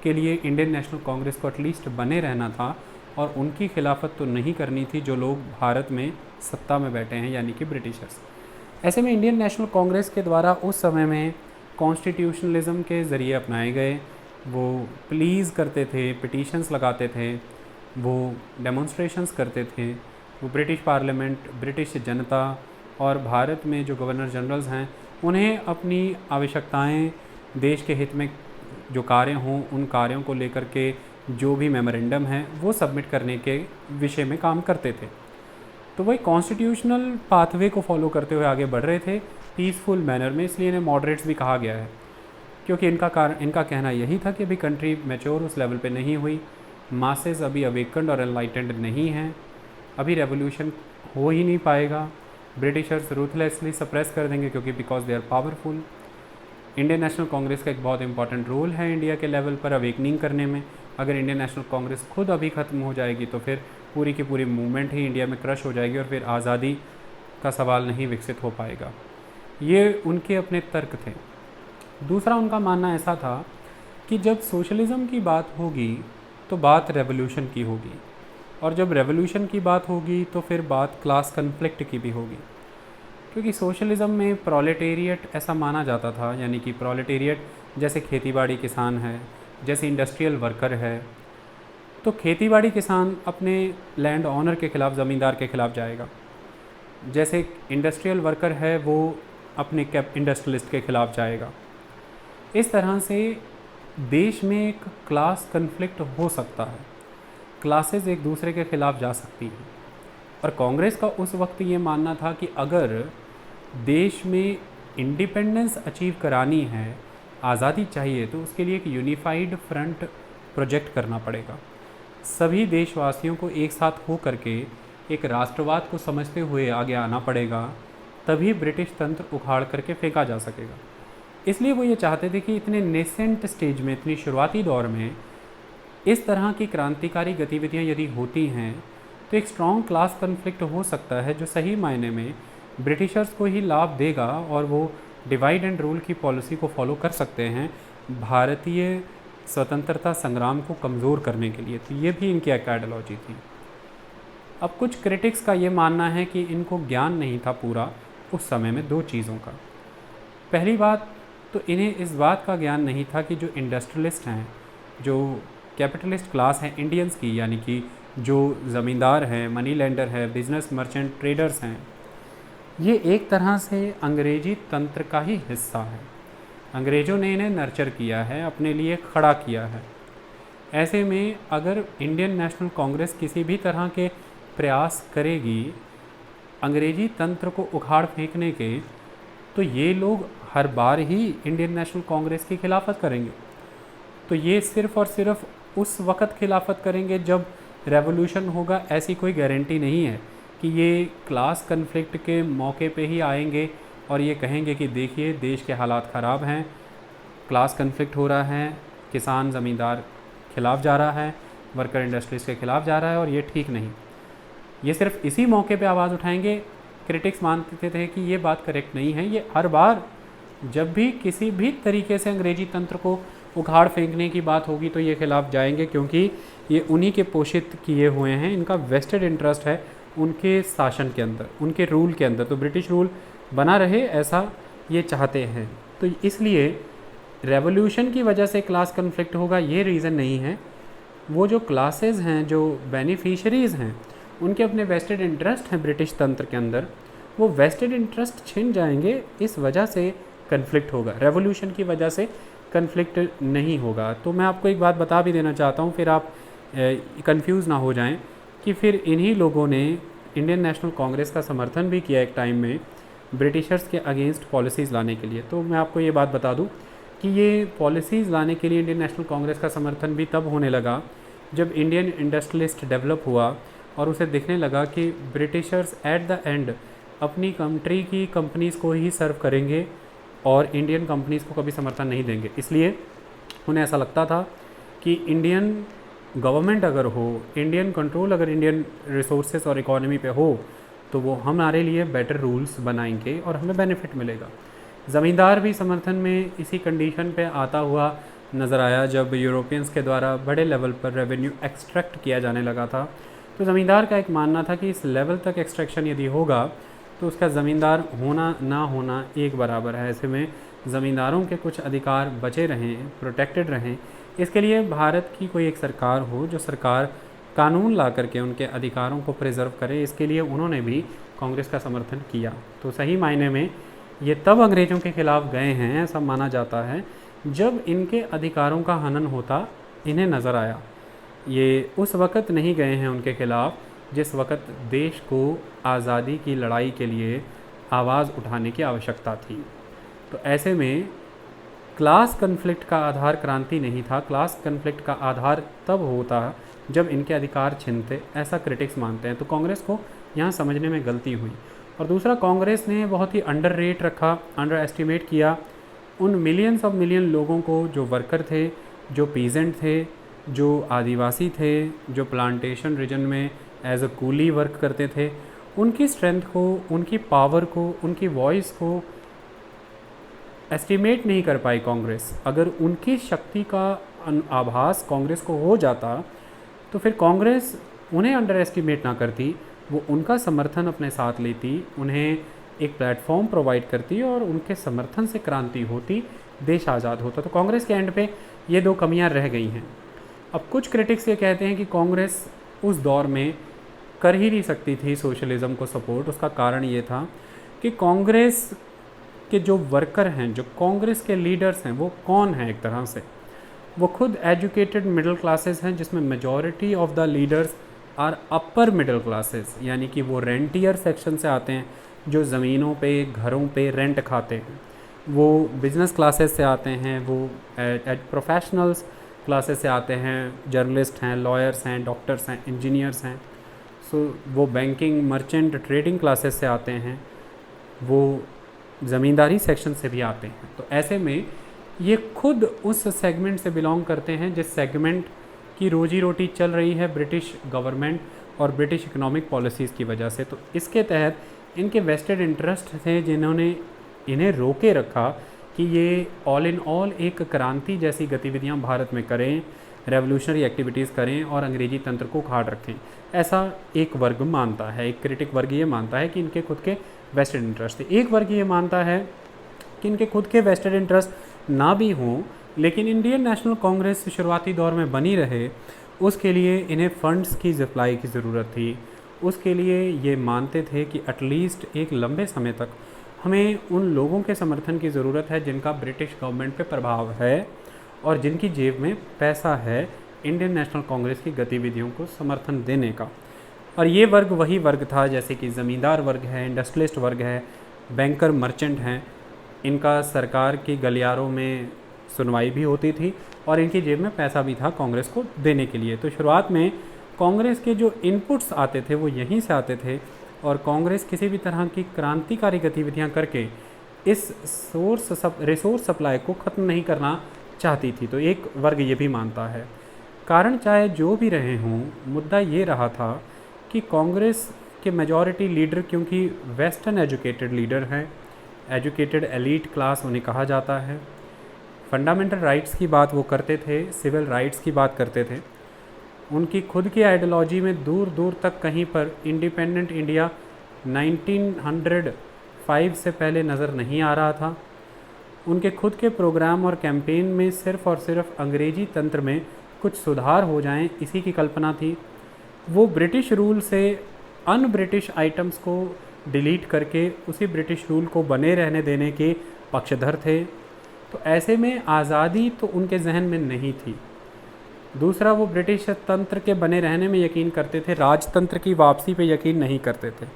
Speaker 1: के लिए इंडियन नेशनल कांग्रेस को एटलीस्ट बने रहना था, और उनकी खिलाफत तो नहीं करनी थी जो लोग भारत में सत्ता में बैठे हैं, यानी कि ब्रिटिशर्स। ऐसे में इंडियन नेशनल कांग्रेस के द्वारा उस समय में कॉन्स्टिट्यूशनलिज्म के ज़रिए अपनाए गए, वो प्लीज़ करते थे, पिटीशंस लगाते थे, वो डेमोन्स्ट्रेशंस करते थे, वो ब्रिटिश पार्लियामेंट, ब्रिटिश जनता और भारत में जो गवर्नर जनरल्स हैं उन्हें अपनी आवश्यकताएं, देश के हित में जो कार्य हों उन कार्यों को लेकर के जो भी मेमोरेंडम है वो सबमिट करने के विषय में काम करते थे। तो वही कॉन्स्टिट्यूशनल पाथवे को फॉलो करते हुए आगे बढ़ रहे थे पीसफुल मैनर में, इसलिए इन्हें मॉडरेट्स भी कहा गया है, क्योंकि इनका कहना यही था कि अभी कंट्री मैच्योर उस लेवल पे नहीं हुई, मासेस अभी अवेकन्ड और एनलाइटेंड नहीं हैं, अभी रेवोल्यूशन हो ही नहीं पाएगा, ब्रिटिशर्स रूथलेसली सप्रेस कर देंगे क्योंकि because they are powerful. Indian National Congress का एक बहुत इंपॉर्टेंट रोल है इंडिया के लेवल पर अवेकनिंग करने में। अगर इंडियन नेशनल कांग्रेस खुद अभी ख़त्म हो जाएगी तो फिर पूरी की पूरी मूवमेंट ही इंडिया में क्रश हो जाएगी और फिर आज़ादी का सवाल नहीं विकसित हो पाएगा। ये उनके अपने तर्क थे। दूसरा उनका मानना ऐसा था कि जब सोशलिज़म की बात होगी तो बात रेवोल्यूशन की होगी, और जब रेवोल्यूशन की बात होगी तो फिर बात क्लास कन्फ्लिक्ट की भी होगी, क्योंकि सोशलिज़म में प्रोलेटेरिएट ऐसा माना जाता था, यानी कि प्रोलेटेरिएट जैसे खेतीबाड़ी किसान है, जैसे इंडस्ट्रियल वर्कर है, तो खेतीबाड़ी किसान अपने लैंड ऑनर के ख़िलाफ़, ज़मींदार के ख़िलाफ़ जाएगा, जैसे इंडस्ट्रियल वर्कर है वो अपने इंडस्ट्रियलिस्ट के ख़िलाफ़ जाएगा। इस तरह से देश में एक क्लास कन्फ्लिक्ट हो सकता है, क्लासेस एक दूसरे के ख़िलाफ़ जा सकती हैं। और कांग्रेस का उस वक्त ये मानना था कि अगर देश में इंडिपेंडेंस अचीव करानी है, आज़ादी चाहिए, तो उसके लिए एक यूनिफाइड फ्रंट प्रोजेक्ट करना पड़ेगा। सभी देशवासियों को एक साथ हो करके एक राष्ट्रवाद को समझते हुए आगे आना पड़ेगा, तभी ब्रिटिश तंत्र उखाड़ करके फेंका जा सकेगा। इसलिए वो ये चाहते थे कि इतने नेसेंट स्टेज में, इतनी शुरुआती दौर में इस तरह की क्रांतिकारी गतिविधियां यदि होती हैं तो एक स्ट्रॉन्ग क्लास कन्फ्लिक्ट हो सकता है जो सही मायने में ब्रिटिशर्स को ही लाभ देगा, और वो डिवाइड एंड रूल की पॉलिसी को फॉलो कर सकते हैं भारतीय स्वतंत्रता संग्राम को कमज़ोर करने के लिए। तो ये भी इनकी एक आइडियोलॉजी थी। अब कुछ क्रिटिक्स का ये मानना है कि इनको ज्ञान नहीं था पूरा उस समय में दो चीज़ों का। पहली बात तो इन्हें इस बात का ज्ञान नहीं था कि जो इंडस्ट्रियलिस्ट हैं, जो कैपिटलिस्ट क्लास हैं इंडियंस की, यानी कि जो ज़मींदार हैं, मनी लेंडर है, बिजनेस मर्चेंट ट्रेडर्स हैं, ये एक तरह से अंग्रेजी तंत्र का ही हिस्सा है। अंग्रेज़ों ने इन्हें नर्चर किया है, अपने लिए खड़ा किया है। ऐसे में अगर इंडियन नेशनल कांग्रेस किसी भी तरह के प्रयास करेगी अंग्रेजी तंत्र को उखाड़ फेंकने के, तो ये लोग हर बार ही इंडियन नेशनल कांग्रेस की खिलाफत करेंगे। तो ये सिर्फ़ और सिर्फ उस वक़्त खिलाफत करेंगे जब रेवोल्यूशन होगा, ऐसी कोई गारंटी नहीं है कि ये क्लास कन्फ्लिक्ट के मौके पे ही आएंगे और ये कहेंगे कि देखिए देश के हालात ख़राब हैं, क्लास कन्फ्लिक्ट हो रहा है, किसान ज़मींदार खिलाफ़ जा रहा है, वर्कर इंडस्ट्रीज़ के ख़िलाफ़ जा रहा है और ये ठीक नहीं। ये सिर्फ इसी मौके पे आवाज़ उठाएंगे। क्रिटिक्स मानते थे कि ये बात करेक्ट नहीं है, ये हर बार जब भी किसी भी तरीके से अंग्रेजी तंत्र को उखाड़ फेंकने की बात होगी तो ये खिलाफ़ जाएंगे, क्योंकि ये उन्हीं के पोषित किए हुए हैं, इनका वेस्टेड इंटरेस्ट है उनके शासन के अंदर, उनके रूल के अंदर। तो ब्रिटिश रूल बना रहे ऐसा ये चाहते हैं। तो इसलिए रेवोल्यूशन की वजह से क्लास कन्फ्लिक्ट होगा ये रीज़न नहीं है। वो जो क्लासेस हैं, जो बेनिफिशरीज़ हैं, उनके अपने वेस्टेड इंटरेस्ट हैं ब्रिटिश तंत्र के अंदर, वो वेस्टेड इंटरेस्ट छिन जाएंगे, इस वजह से कन्फ्लिक्ट होगा। रेवोल्यूशन की वजह से कन्फ्लिक्ट नहीं होगा। तो मैं आपको एक बात बता भी देना चाहता हूँ, फिर आप कंफ्यूज ना हो जाएं कि फिर इन्हीं लोगों ने इंडियन नेशनल कांग्रेस का समर्थन भी किया एक टाइम में ब्रिटिशर्स के अगेंस्ट पॉलिसीज़ लाने के लिए। तो मैं आपको ये बात बता दूं कि ये पॉलिसीज़ लाने के लिए इंडियन नेशनल कांग्रेस का समर्थन भी तब होने लगा जब इंडियन इंडस्ट्रियलिस्ट डेवलप हुआ और उसे दिखने लगा कि ब्रिटिशर्स एट द एंड अपनी कंट्री की कंपनीज़ को ही सर्व करेंगे और इंडियन कंपनीज़ को कभी समर्थन नहीं देंगे। इसलिए उन्हें ऐसा लगता था कि इंडियन गवर्नमेंट अगर हो, इंडियन कंट्रोल अगर इंडियन रिसोर्सेज और इकोनॉमी पे हो, तो वो हमारे लिए बेटर रूल्स बनाएंगे और हमें बेनिफिट मिलेगा। ज़मींदार भी समर्थन में इसी कंडीशन पे आता हुआ नज़र आया जब यूरोपियंस के द्वारा बड़े लेवल पर रेवेन्यू एक्सट्रैक्ट किया जाने लगा था। तो ज़मींदार का एक मानना था कि इस लेवल तक एक्सट्रैक्शन यदि होगा तो उसका ज़मींदार होना ना होना एक बराबर है। ऐसे में ज़मींदारों के कुछ अधिकार बचे रहें, प्रोटेक्टेड रहें, इसके लिए भारत की कोई एक सरकार हो जो सरकार कानून ला करके उनके अधिकारों को प्रिजर्व करे, इसके लिए उन्होंने भी कांग्रेस का समर्थन किया। तो सही मायने में ये तब अंग्रेज़ों के ख़िलाफ़ गए हैं, ऐसा माना जाता है, जब इनके अधिकारों का हनन होता इन्हें नज़र आया। ये उस वक़्त नहीं गए हैं उनके ख़िलाफ़ जिस वक़्त देश को आज़ादी की लड़ाई के लिए आवाज़ उठाने की आवश्यकता थी। तो ऐसे में क्लास कन्फ्लिक्ट का आधार क्रांति नहीं था, क्लास कन्फ्लिक्ट का आधार तब होता जब इनके अधिकार छिनते, ऐसा क्रिटिक्स मानते हैं। तो कांग्रेस को यहाँ समझने में गलती हुई। और दूसरा, कांग्रेस ने बहुत ही अंडर रेट रखा, अंडर एस्टिमेट किया उन मिलियंस ऑफ मिलियन लोगों को जो वर्कर थे, जो पीजेंट थे, जो आदिवासी थे, जो प्लांटेशन रीजन में एज अ कूली वर्क करते थे। उनकी स्ट्रेंथ को, उनकी पावर को, उनकी वॉइस को एस्टिमेट नहीं कर पाई कांग्रेस। अगर उनकी शक्ति का आभास कांग्रेस को हो जाता तो फिर कांग्रेस उन्हें अंडर एस्टिमेट ना करती, वो उनका समर्थन अपने साथ लेती, उन्हें एक प्लेटफॉर्म प्रोवाइड करती और उनके समर्थन से क्रांति होती, देश आज़ाद होता। तो कांग्रेस के एंड पे ये दो कमियां रह गई हैं। अब कुछ क्रिटिक्स ये कहते हैं कि कांग्रेस उस दौर में कर ही नहीं सकती थी सोशलिज़म को सपोर्ट। उसका कारण ये था कि कांग्रेस के जो वर्कर हैं, जो कांग्रेस के लीडर्स हैं, वो कौन हैं? एक तरह से वो खुद एजुकेटेड मिडिल क्लासेस हैं, जिसमें majority of the leaders are upper middle classes, यानी कि वो रेंटियर सेक्शन से आते हैं, जो ज़मीनों पे, घरों पे रेंट खाते हैं। वो बिजनेस क्लासेस से आते हैं, वो प्रोफेशनल्स क्लासेस से आते हैं, जर्नलिस्ट हैं, लॉयर्स हैं, डॉक्टर्स हैं, इंजीनियर्स हैं। सो वो बैंकिंग, मर्चेंट, ट्रेडिंग क्लासेस से आते हैं, वो ज़मींदारी सेक्शन से भी आते हैं। तो ऐसे में ये खुद उस सेगमेंट से बिलोंग करते हैं जिस सेगमेंट की रोजी रोटी चल रही है ब्रिटिश गवर्नमेंट और ब्रिटिश इकोनॉमिक पॉलिसीज़ की वजह से। तो इसके तहत इनके वेस्टेड इंटरेस्ट थे जिन्होंने इन्हें रोके रखा कि ये ऑल इन ऑल एक क्रांति जैसी गतिविधियां भारत में करें, रेवोल्यूशनरी एक्टिविटीज़ करें और अंग्रेजी तंत्र को उखाड़ रखें। ऐसा एक वर्ग मानता है, एक क्रिटिक वर्ग ये मानता है कि इनके खुद के वेस्टेड इंटरेस्ट थे। एक वर्ग ये मानता है कि इनके खुद के वेस्टेड इंटरेस्ट ना भी हों, लेकिन इंडियन नेशनल कांग्रेस शुरुआती दौर में बनी रहे, उसके लिए इन्हें फंड्स की सप्लाई की ज़रूरत थी। उसके लिए ये मानते थे कि एटलीस्ट एक लंबे समय तक हमें उन लोगों के समर्थन की ज़रूरत है जिनका ब्रिटिश गवर्नमेंट पे प्रभाव है और जिनकी जेब में पैसा है इंडियन नेशनल कांग्रेस की गतिविधियों को समर्थन देने का। और ये वर्ग वही वर्ग था जैसे कि ज़मींदार वर्ग है, इंडस्ट्रियलिस्ट वर्ग है, बैंकर, मर्चेंट हैं। इनका सरकार की गलियारों में सुनवाई भी होती थी और इनकी जेब में पैसा भी था कांग्रेस को देने के लिए। तो शुरुआत में कांग्रेस के जो इनपुट्स आते थे वो यहीं से आते थे और कांग्रेस किसी भी तरह की क्रांतिकारी गतिविधियां करके इस रिसोर्स सप्लाई को ख़त्म नहीं करना चाहती थी। तो एक वर्ग ये भी मानता है। कारण चाहे जो भी रहे हों, मुद्दा ये रहा था कि कांग्रेस के मेजॉरिटी लीडर, क्योंकि वेस्टर्न एजुकेटेड लीडर हैं, एजुकेटेड एलीट क्लास उन्हें कहा जाता है, फंडामेंटल राइट्स की बात वो करते थे, सिविल राइट्स की बात करते थे। उनकी खुद की आइडियोलॉजी में दूर दूर तक कहीं पर इंडिपेंडेंट इंडिया 1905 से पहले नज़र नहीं आ रहा था। उनके खुद के प्रोग्राम और कैंपेन में सिर्फ़ और सिर्फ अंग्रेजी तंत्र में कुछ सुधार हो जाएं, इसी की कल्पना थी। वो ब्रिटिश रूल से अन ब्रिटिश आइटम्स को डिलीट करके उसी ब्रिटिश रूल को बने रहने देने के पक्षधर थे। तो ऐसे में आज़ादी तो उनके जहन में नहीं थी। दूसरा, वो ब्रिटिश तंत्र के बने रहने में यकीन करते थे, राजतंत्र की वापसी पे यकीन नहीं करते थे।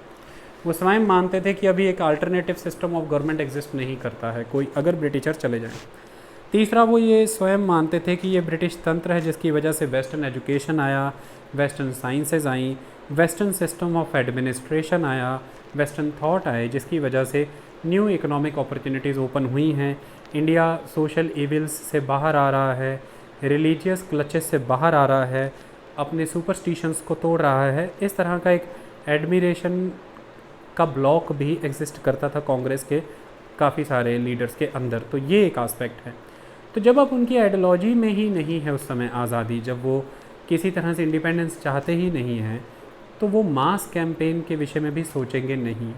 Speaker 1: वो स्वयं मानते थे कि अभी एक alternative system of government exist नहीं करता है कोई, अगर ब्रिटिशर चले जाएं। तीसरा, वो ये स्वयं मानते थे कि ये ब्रिटिश तंत्र है जिसकी वजह से वेस्टर्न एजुकेशन आया, western sciences I, western system of administration आया, वेस्टर्न थॉट आए, जिसकी वजह से न्यू इकोनॉमिक अपॉर्चुनिटीज़ ओपन हुई हैं। इंडिया सोशल इविल्स से बाहर आ रहा है, रिलीजियस क्लचेस से बाहर आ रहा है, अपने सुपरस्टिशंस को तोड़ रहा है। इस तरह का एक एडमिरेशन का ब्लॉक भी एग्जिस्ट करता था कांग्रेस के काफ़ी सारे लीडर्स के अंदर। तो ये एक आस्पेक्ट है। तो जब अब उनकी आइडियोलॉजी में ही नहीं है उस समय आज़ादी, जब वो किसी तरह से इंडिपेंडेंस चाहते ही नहीं हैं, तो वो मास कैंपेन के विषय में भी सोचेंगे नहीं।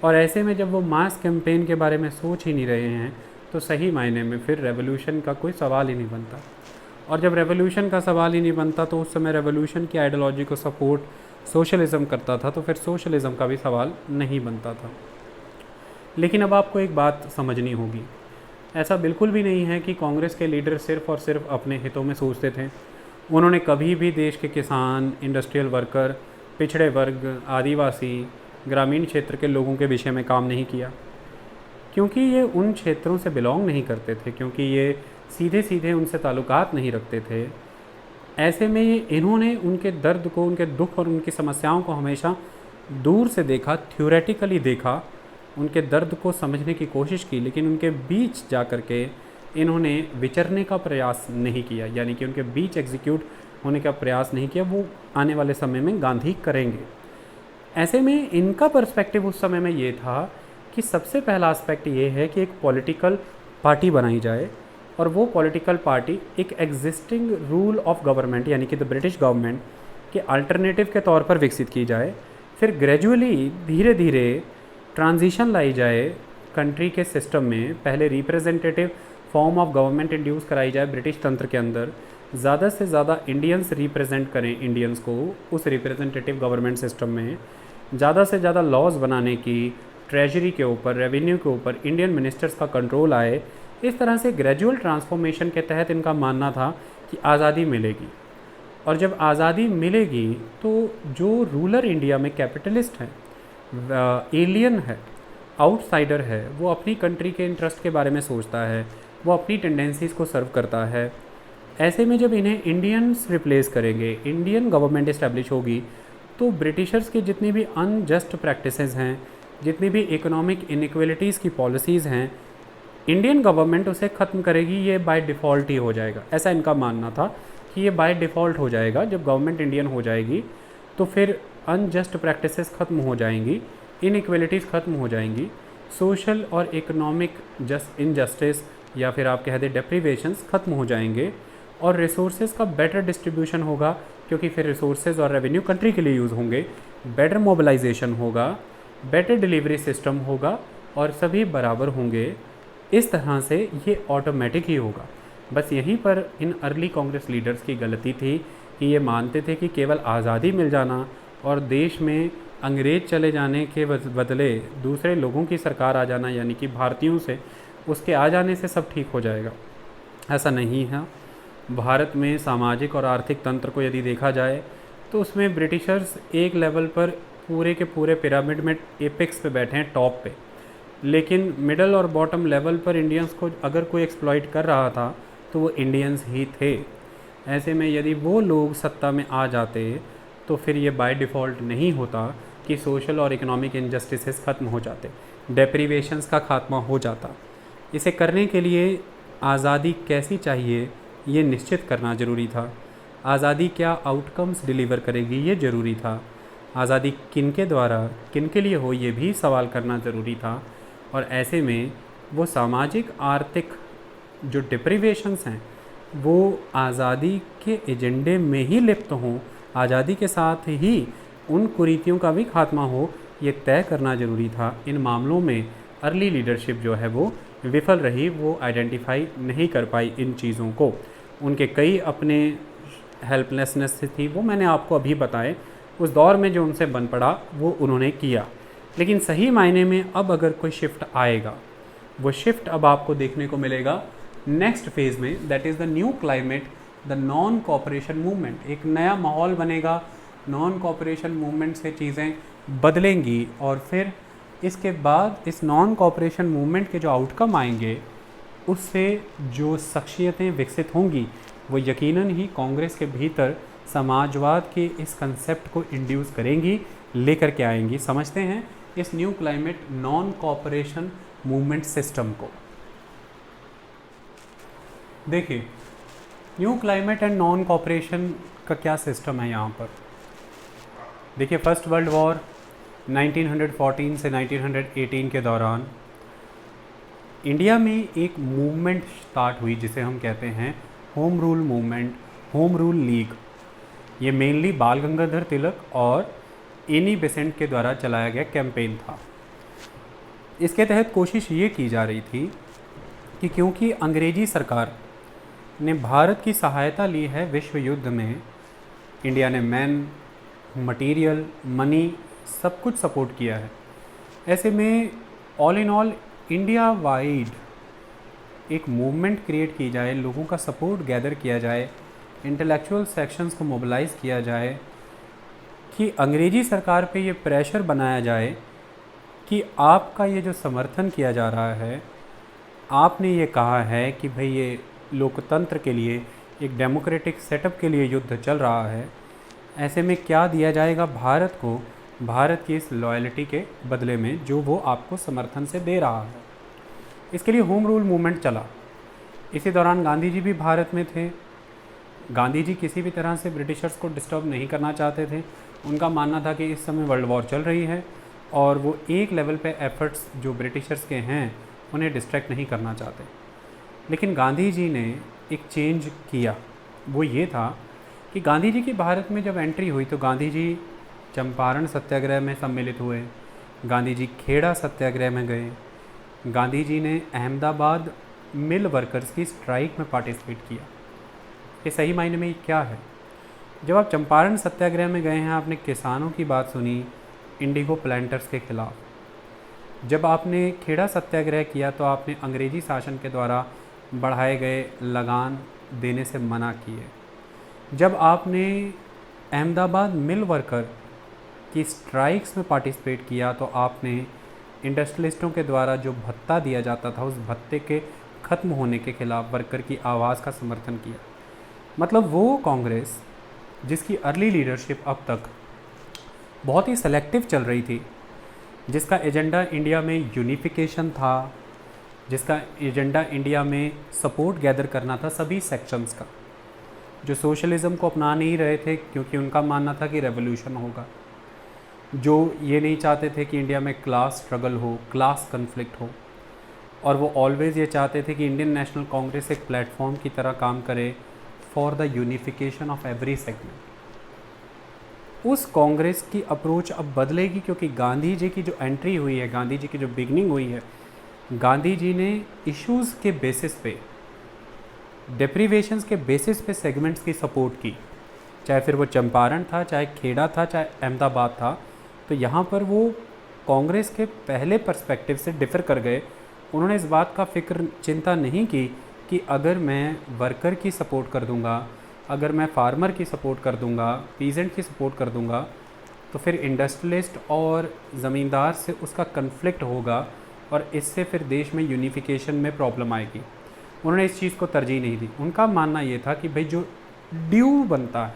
Speaker 1: और ऐसे में जब वो मास कैंपेन के बारे में सोच ही नहीं रहे हैं, तो सही मायने में फिर रेवोल्यूशन का कोई सवाल ही नहीं बनता। और जब रेवोल्यूशन का सवाल ही नहीं बनता, तो उस समय रेवोल्यूशन की आइडियोलॉजी को सपोर्ट सोशलिज़म करता था, तो फिर सोशलिज़म का भी सवाल नहीं बनता था। लेकिन अब आपको एक बात समझनी होगी, ऐसा बिल्कुल भी नहीं है कि कांग्रेस के लीडर सिर्फ़ और सिर्फ अपने हितों में सोचते थे। उन्होंने कभी भी देश के किसान, इंडस्ट्रियल वर्कर, पिछड़े वर्ग, आदिवासी, ग्रामीण क्षेत्र के लोगों के विषय में काम नहीं किया, क्योंकि ये उन क्षेत्रों से बिलोंग नहीं करते थे, क्योंकि ये सीधे सीधे उनसे ताल्लुकात नहीं रखते थे। ऐसे में इन्होंने उनके दर्द को, उनके दुख और उनकी समस्याओं को हमेशा दूर से देखा, थ्योरेटिकली देखा, उनके दर्द को समझने की कोशिश की, लेकिन उनके बीच जा कर के इन्होंने विचरने का प्रयास नहीं किया, यानी कि उनके बीच एग्जीक्यूट होने का प्रयास नहीं किया। वो आने वाले समय में गांधी करेंगे। ऐसे में इनका पर्सपेक्टिव उस समय में ये था कि सबसे पहला एस्पेक्ट ये है कि एक पॉलिटिकल पार्टी बनाई जाए, और वो पॉलिटिकल पार्टी एक एग्जिस्टिंग रूल ऑफ गवर्नमेंट यानी कि द ब्रिटिश गवर्नमेंट के अल्टरनेटिव के तौर पर विकसित की जाए। फिर ग्रेजुअली धीरे धीरे ट्रांजिशन लाई जाए कंट्री के सिस्टम में। पहले representative form of government induce कराई जाए ब्रिटिश तंत्र के अंदर, ज़्यादा से ज़्यादा इंडियंस रिप्रेजेंट करें इंडियंस को उस रिप्रेजेंटेटिव गवर्नमेंट सिस्टम में, ज़्यादा से ज़्यादा लॉज बनाने की, ट्रेजरी के ऊपर, रेवेन्यू के ऊपर इंडियन मिनिस्टर्स का कंट्रोल आए। इस तरह से ग्रेजुअल ट्रांसफॉर्मेशन के तहत इनका मानना था कि आज़ादी मिलेगी, और जब आज़ादी मिलेगी तो जो रूलर इंडिया में कैपिटलिस्ट है, एलियन है, आउटसाइडर है, वो अपनी कंट्री के इंटरेस्ट के बारे में सोचता है, वो अपनी टेंडेंसीज़ को सर्व करता है। ऐसे में जब इन्हें इंडियंस रिप्लेस करेंगे, इंडियन गवर्नमेंट इस्टेब्लिश होगी, तो ब्रिटिशर्स की जितनी भी अनजस्ट प्रैक्टिसेस हैं, जितनी भी इकोनॉमिक इनइक्वलिटीज़ की पॉलिसीज़ हैं, इंडियन गवर्नमेंट उसे ख़त्म करेगी। ये बाय डिफ़ॉल्ट ही हो जाएगा, ऐसा इनका मानना था कि ये बाय डिफ़ॉल्ट हो जाएगा। जब गवर्नमेंट इंडियन हो जाएगी तो फिर अनजस्ट प्रैक्टिसेस ख़त्म हो जाएंगी, इनइक्वलिटीज़ ख़त्म हो जाएंगी, सोशल और इकोनॉमिक इनजस्टिस या फिर आप कह दें डेप्रीवेशंस ख़त्म हो जाएंगे, और रिसोर्सेज का बेटर डिस्ट्रीब्यूशन होगा, क्योंकि फिर रिसोर्सेज और रेवेन्यू कंट्री के लिए यूज़ होंगे, बेटर मोबिलाइजेशन होगा, बेटर डिलीवरी सिस्टम होगा, और सभी बराबर होंगे। इस तरह से ये ऑटोमेटिक ही होगा। बस यहीं पर इन अर्ली कांग्रेस लीडर्स की गलती थी कि ये मानते थे कि केवल आज़ादी मिल जाना और देश में अंग्रेज़ चले जाने के बदले दूसरे लोगों की सरकार आ जाना, यानी कि भारतीयों से, उसके आ जाने से सब ठीक हो जाएगा। ऐसा नहीं है। भारत में सामाजिक और आर्थिक तंत्र को यदि देखा जाए तो उसमें ब्रिटिशर्स एक लेवल पर पूरे के पूरे पिरामिड में एपेक्स पे बैठे हैं, टॉप पे, लेकिन मिडल और बॉटम लेवल पर इंडियंस को अगर कोई एक्सप्लॉइट कर रहा था तो वो इंडियंस ही थे। ऐसे में यदि वो लोग सत्ता में आ जाते तो फिर ये बाय डिफ़ॉल्ट नहीं होता कि सोशल और इकोनॉमिक इनजस्टिसेस ख़त्म हो जाते, डेप्रीवेशंस का खात्मा हो जाता। इसे करने के लिए आज़ादी कैसी चाहिए ये निश्चित करना ज़रूरी था। आज़ादी क्या आउटकम्स डिलीवर करेगी ये ज़रूरी था। आज़ादी किनके द्वारा, किनके लिए हो, ये भी सवाल करना ज़रूरी था। और ऐसे में वो सामाजिक आर्थिक जो डिप्रीवेशंस हैं वो आज़ादी के एजेंडे में ही लिप्त हों, आज़ादी के साथ ही उन कुरीतियों का भी खात्मा हो, ये तय करना ज़रूरी था। इन मामलों में अर्ली लीडरशिप जो है वो विफल रही, वो आइडेंटिफाई नहीं कर पाई इन चीज़ों को। उनके कई अपने हेल्पलेसनेस थी, वो मैंने आपको अभी बताए। उस दौर में जो उनसे बन पड़ा वो उन्होंने किया। लेकिन सही मायने में अब अगर कोई शिफ्ट आएगा, वो शिफ्ट अब आपको देखने को मिलेगा नेक्स्ट फेज़ में, that is the new climate, the non cooperation movement. एक नया माहौल बनेगा, नॉन कॉपरेशन मूवमेंट से चीज़ें बदलेंगी, और फिर इसके बाद इस नॉन कॉपरेशन मूवमेंट के जो आउटकम आएंगे, उससे जो शख्सियतें विकसित होंगी, वो यकीनन ही कांग्रेस के भीतर समाजवाद के इस कंसेप्ट को इंड्यूस करेंगी, लेकर के आएंगी। समझते हैं इस new climate non cooperation movement system को। देखिए, new climate and non cooperation का क्या सिस्टम है यहाँ पर। देखिए, फर्स्ट वर्ल्ड वॉर 1914 से 1918 के दौरान इंडिया में एक मूवमेंट स्टार्ट हुई जिसे हम कहते हैं home rule movement, home rule league. ये मेनली बाल गंगाधर तिलक और एनी बेसेंट के द्वारा चलाया गया कैंपेन था। इसके तहत कोशिश ये की जा रही थी कि क्योंकि अंग्रेजी सरकार ने भारत की सहायता ली है विश्व युद्ध में, इंडिया ने मैन, मटेरियल, मनी सब कुछ सपोर्ट किया है। ऐसे में all in all India wide एक मूवमेंट क्रिएट की जाए, लोगों का सपोर्ट गैदर किया जाए, इंटेलेक्चुअल सेक्शंस को मोबिलाइज़ किया जाए कि अंग्रेजी सरकार पे ये प्रेशर बनाया जाए कि आपका ये जो समर्थन किया जा रहा है, आपने ये कहा है कि भाई ये लोकतंत्र के लिए, एक डेमोक्रेटिक सेटअप के लिए युद्ध चल रहा है, ऐसे में क्या दिया जाएगा भारत को, भारत की इस लॉयल्टी के बदले में जो वो आपको समर्थन से दे रहा है। इसके लिए होम रूल मूवमेंट चला। इसी दौरान गांधी जी भी भारत में थे। गांधी जी किसी भी तरह से ब्रिटिशर्स को डिस्टर्ब नहीं करना चाहते थे। उनका मानना था कि इस समय वर्ल्ड वॉर चल रही है और वो एक लेवल पे एफर्ट्स जो ब्रिटिशर्स के हैं उन्हें डिस्ट्रैक्ट नहीं करना चाहते। लेकिन गांधी जी ने एक चेंज किया, वो ये था कि गांधी जी की भारत में जब एंट्री हुई तो गांधी जी चंपारण सत्याग्रह में सम्मिलित हुए, गांधी जी खेड़ा सत्याग्रह में गए, गांधी जी ने अहमदाबाद मिल वर्कर्स की स्ट्राइक में पार्टिसिपेट किया। ये सही मायने में क्या है? जब आप चंपारण सत्याग्रह में गए हैं, आपने किसानों की बात सुनी इंडिगो प्लांटर्स के खिलाफ। जब आपने खेड़ा सत्याग्रह किया तो आपने अंग्रेजी शासन के द्वारा बढ़ाए गए लगान देने से मना किए। जब आपने अहमदाबाद मिल वर्कर की स्ट्राइक्स में पार्टिसिपेट किया तो आपने इंडस्ट्रियलिस्टों के द्वारा जो भत्ता दिया जाता था, उस भत्ते के ख़त्म होने के खिलाफ वर्कर की आवाज़ का समर्थन किया। मतलब वो कांग्रेस जिसकी अर्ली लीडरशिप अब तक बहुत ही सेलेक्टिव चल रही थी, जिसका एजेंडा इंडिया में यूनिफिकेशन था, जिसका एजेंडा इंडिया में सपोर्ट गैदर करना था सभी सेक्शंस का, जो सोशलिज़म को अपना नहीं रहे थे क्योंकि उनका मानना था कि रेवोल्यूशन होगा, जो ये नहीं चाहते थे कि इंडिया में क्लास स्ट्रगल हो, क्लास कन्फ्लिक्ट हो, और वो ऑलवेज़ ये चाहते थे कि इंडियन नेशनल कांग्रेस एक प्लेटफॉर्म की तरह काम करे for the unification of every segment. उस कांग्रेस की अप्रोच अब बदलेगी क्योंकि गांधी जी की जो एंट्री हुई है, गांधी जी की जो बिगनिंग हुई है, गांधी जी ने इश्यूज़ के बेसिस पे, डेप्रीवेशंस के बेसिस पे सेगमेंट्स की सपोर्ट की, चाहे फिर वो चंपारण था, चाहे खेड़ा था, चाहे अहमदाबाद था। तो यहाँ पर वो कांग्रेस के पहले पर्सपेक्टिव से डिफ़र कर गए। उन्होंने इस बात का फिक्र चिंता नहीं की कि अगर मैं वर्कर की सपोर्ट कर दूंगा, अगर मैं फार्मर की सपोर्ट कर दूंगा, पीजेंट की सपोर्ट कर दूंगा, तो फिर इंडस्ट्रियलिस्ट और ज़मींदार से उसका कन्फ्लिक्ट होगा और इससे फिर देश में यूनिफिकेशन में प्रॉब्लम आएगी। उन्होंने इस चीज़ को तरजीह नहीं दी। उनका मानना ये था कि भाई जो ड्यू बनता है,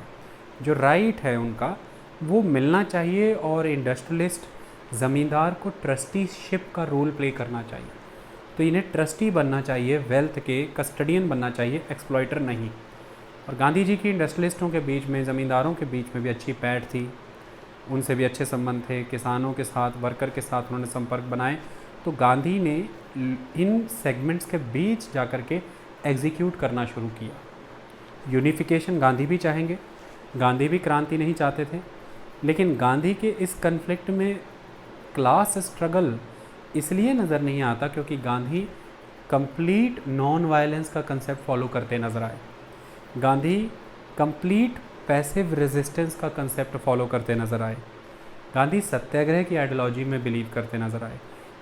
Speaker 1: जो राइट है उनका, वो मिलना चाहिए और इंडस्ट्रियलिस्ट ज़मींदार को ट्रस्टीशिप का रोल प्ले करना चाहिए। तो इन्हें ट्रस्टी बनना चाहिए, वेल्थ के कस्टडियन बनना चाहिए, एक्सप्लॉइटर नहीं। और गांधी जी की इंडस्ट्रियलिस्टों के बीच में, ज़मींदारों के बीच में भी अच्छी पैठ थी, उनसे भी अच्छे संबंध थे, किसानों के साथ, वर्कर के साथ उन्होंने संपर्क बनाए। तो गांधी ने इन सेगमेंट्स के बीच जाकर के एग्जीक्यूट करना शुरू किया। यूनिफिकेशन गांधी भी चाहेंगे, गांधी भी क्रांति नहीं चाहते थे, लेकिन गांधी के इस कन्फ्लिक्ट में क्लास स्ट्रगल इसलिए नज़र नहीं आता क्योंकि गांधी कंप्लीट नॉन वायलेंस का कंसेप्ट फॉलो करते नज़र आए। गांधी कंप्लीट पैसिव रेजिस्टेंस का कंसेप्ट फॉलो करते नज़र आए। गांधी सत्याग्रह की आइडियोलॉजी में बिलीव करते नज़र आए।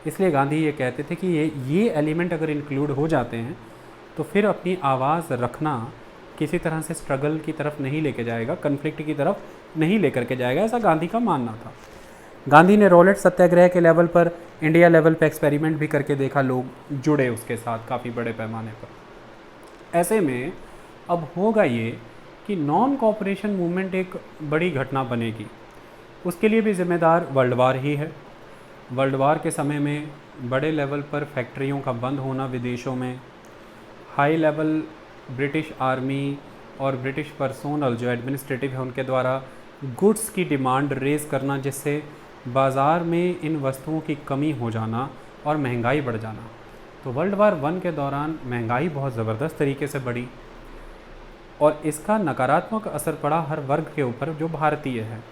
Speaker 1: इसलिए गांधी ये कहते थे कि ये एलिमेंट अगर इंक्लूड हो जाते हैं तो फिर अपनी आवाज़ रखना किसी तरह से स्ट्रगल की तरफ नहीं लेके जाएगा, कन्फ्लिक्ट की तरफ नहीं लेकर के जाएगा, ऐसा गांधी का मानना था। गांधी ने रॉलेट सत्याग्रह के लेवल पर, इंडिया लेवल पर एक्सपेरिमेंट भी करके देखा, लोग जुड़े उसके साथ काफ़ी बड़े पैमाने पर। ऐसे में अब होगा ये कि नॉन कॉपरेशन मूवमेंट एक बड़ी घटना बनेगी। उसके लिए भी जिम्मेदार वर्ल्ड वार ही है। वर्ल्ड वार के समय में बड़े लेवल पर फैक्ट्रियों का बंद होना विदेशों में, हाई लेवल ब्रिटिश आर्मी और ब्रिटिश पर्सोनल जो एडमिनिस्ट्रेटिव है उनके द्वारा गुड्स की डिमांड रेज़ करना, जिससे बाज़ार में इन वस्तुओं की कमी हो जाना और महंगाई बढ़ जाना। तो वर्ल्ड वार 1 के दौरान महंगाई बहुत ज़बरदस्त तरीके से बढ़ी और इसका नकारात्मक असर पड़ा हर वर्ग के ऊपर जो भारतीय है।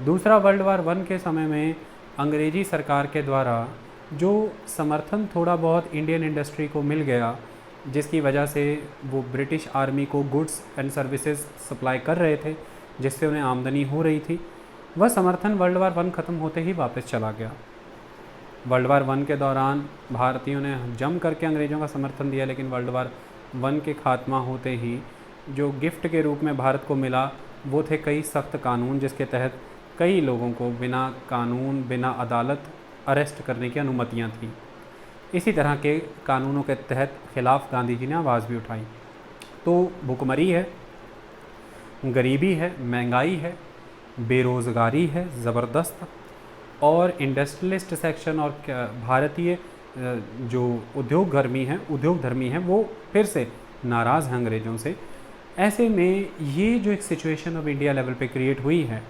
Speaker 1: दूसरा, वर्ल्ड वार 1 के समय में अंग्रेज़ी सरकार के द्वारा जो समर्थन थोड़ा बहुत इंडियन इंडस्ट्री को मिल गया, जिसकी वजह से वो ब्रिटिश आर्मी को गुड्स एंड सर्विसेज सप्लाई कर रहे थे, जिससे उन्हें आमदनी हो रही थी, वह समर्थन वर्ल्ड वार 1 ख़त्म होते ही वापस चला गया। वर्ल्ड वार 1 के दौरान भारतीयों ने जम करके अंग्रेज़ों का समर्थन दिया, लेकिन वर्ल्ड वार 1 के खात्मा होते ही जो गिफ्ट के रूप में भारत को मिला वो थे कई सख्त कानून, जिसके तहत कई लोगों को बिना कानून, बिना अदालत अरेस्ट करने की अनुमतियाँ थीं। इसी तरह के कानूनों के तहत खिलाफ गांधी जी ने आवाज़ भी उठाई। तो भुखमरी है, गरीबी है, महंगाई है, बेरोज़गारी है ज़बरदस्त, और इंडस्ट्रियलिस्ट सेक्शन और भारतीय जो उद्योगधर्मी हैं वो फिर से नाराज़ हैं अंग्रेज़ों से। ऐसे में ये जो एक सिचुएशन अब इंडिया लेवल पे क्रिएट हुई है,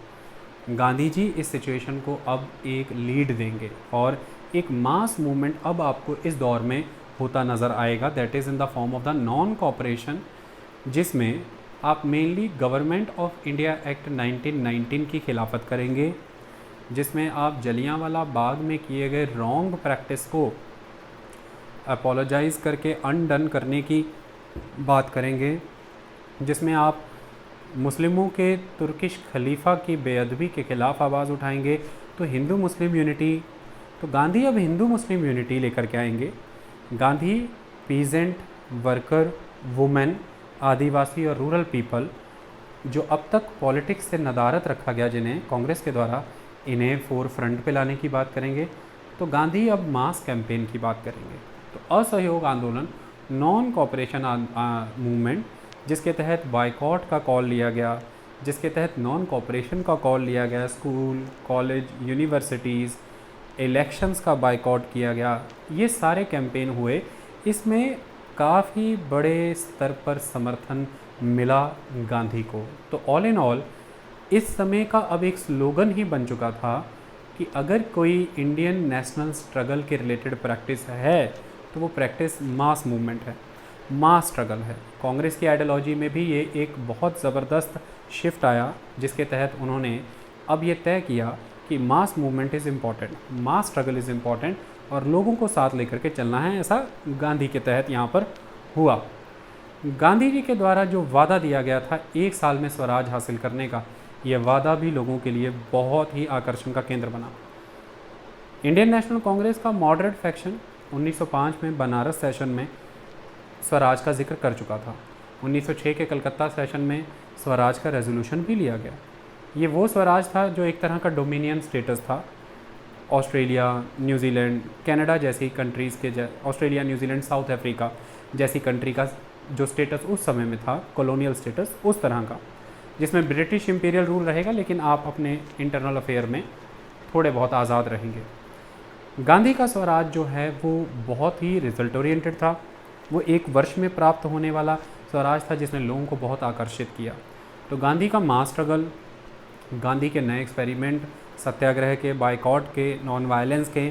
Speaker 1: गांधी जी इस सिचुएशन को अब एक लीड देंगे और एक मास मूवमेंट अब आपको इस दौर में होता नज़र आएगा, that is in the form of the non cooperation, जिसमें आप mainly government of India act 1919 की खिलाफत करेंगे, जिसमें आप जलियांवाला बाग में किए गए रॉन्ग प्रैक्टिस को अपोलोजाइज़ करके अनडन करने की बात करेंगे, जिसमें आप मुस्लिमों के तुर्किश खलीफा की बेअदबी के ख़िलाफ़ आवाज़ उठाएंगे। तो हिंदू मुस्लिम यूनिटी, तो गांधी अब हिंदू मुस्लिम यूनिटी लेकर के आएंगे। गांधी पीजेंट, वर्कर, वुमेन, आदिवासी और रूरल पीपल जो अब तक पॉलिटिक्स से नदारत रखा गया, जिन्हें कांग्रेस के द्वारा, इन्हें फोर फ्रंट पे लाने की बात करेंगे। तो गांधी अब मास कैंपेन की बात करेंगे। तो असहयोग आंदोलन, नॉन कॉपरेशन मूवमेंट, जिसके तहत बायकॉट का कॉल लिया गया, जिसके तहत नॉन कॉपरेशन का कॉल लिया गया, स्कूल, कॉलेज, यूनिवर्सिटीज़, इलेक्शंस का बायकॉट किया गया, ये सारे कैंपेन हुए। इसमें काफ़ी बड़े स्तर पर समर्थन मिला गांधी को। तो ऑल इन ऑल इस समय का अब एक स्लोगन ही बन चुका था कि अगर कोई इंडियन नेशनल स्ट्रगल के रिलेटेड प्रैक्टिस है तो वो प्रैक्टिस मास मूवमेंट है, मास स्ट्रगल है। कांग्रेस की आइडियोलॉजी में भी ये एक बहुत ज़बरदस्त शिफ्ट आया, जिसके तहत उन्होंने अब ये तय किया कि mass movement is important, mass struggle is important और लोगों को साथ लेकर के चलना है। ऐसा गांधी के तहत यहाँ पर हुआ। गांधी जी के द्वारा जो वादा दिया गया था 1 साल में स्वराज हासिल करने का, यह वादा भी लोगों के लिए बहुत ही आकर्षण का केंद्र बना। इंडियन नेशनल कांग्रेस का मॉडरेट फैक्शन 1905 में बनारस सेशन में स्वराज का जिक्र कर चुका था। 1906 के कलकत्ता सेशन में स्वराज का रेजोल्यूशन भी लिया गया। ये वो स्वराज था जो एक तरह का डोमिनियन स्टेटस था। ऑस्ट्रेलिया, न्यूजीलैंड, कनाडा जैसी कंट्रीज़ के, ऑस्ट्रेलिया, न्यूजीलैंड, साउथ अफ्रीका जैसी कंट्री का जो स्टेटस उस समय में था, कॉलोनियल स्टेटस उस तरह का, जिसमें ब्रिटिश इंपीरियल रूल रहेगा लेकिन आप अपने इंटरनल अफेयर में थोड़े बहुत आज़ाद रहेंगे। गांधी का स्वराज जो है वो बहुत ही रिजल्ट ओरिएंटेड था। वो 1 वर्ष में प्राप्त होने वाला स्वराज था जिसने लोगों को बहुत आकर्षित किया। तो गांधी का मास स्ट्रगल, गांधी के नए एक्सपेरिमेंट, सत्याग्रह के, बायकॉट के, नॉन वायलेंस के,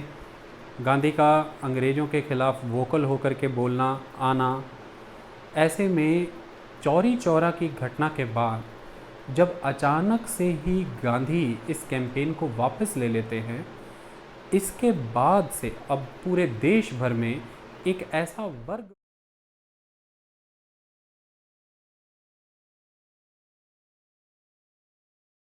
Speaker 1: गांधी का अंग्रेज़ों के ख़िलाफ़ वोकल होकर के बोलना आना, ऐसे में चौरी चौरा की घटना के बाद जब अचानक से ही गांधी इस कैंपेन को वापस ले लेते हैं, इसके बाद से अब पूरे देश भर में एक ऐसा वर्ग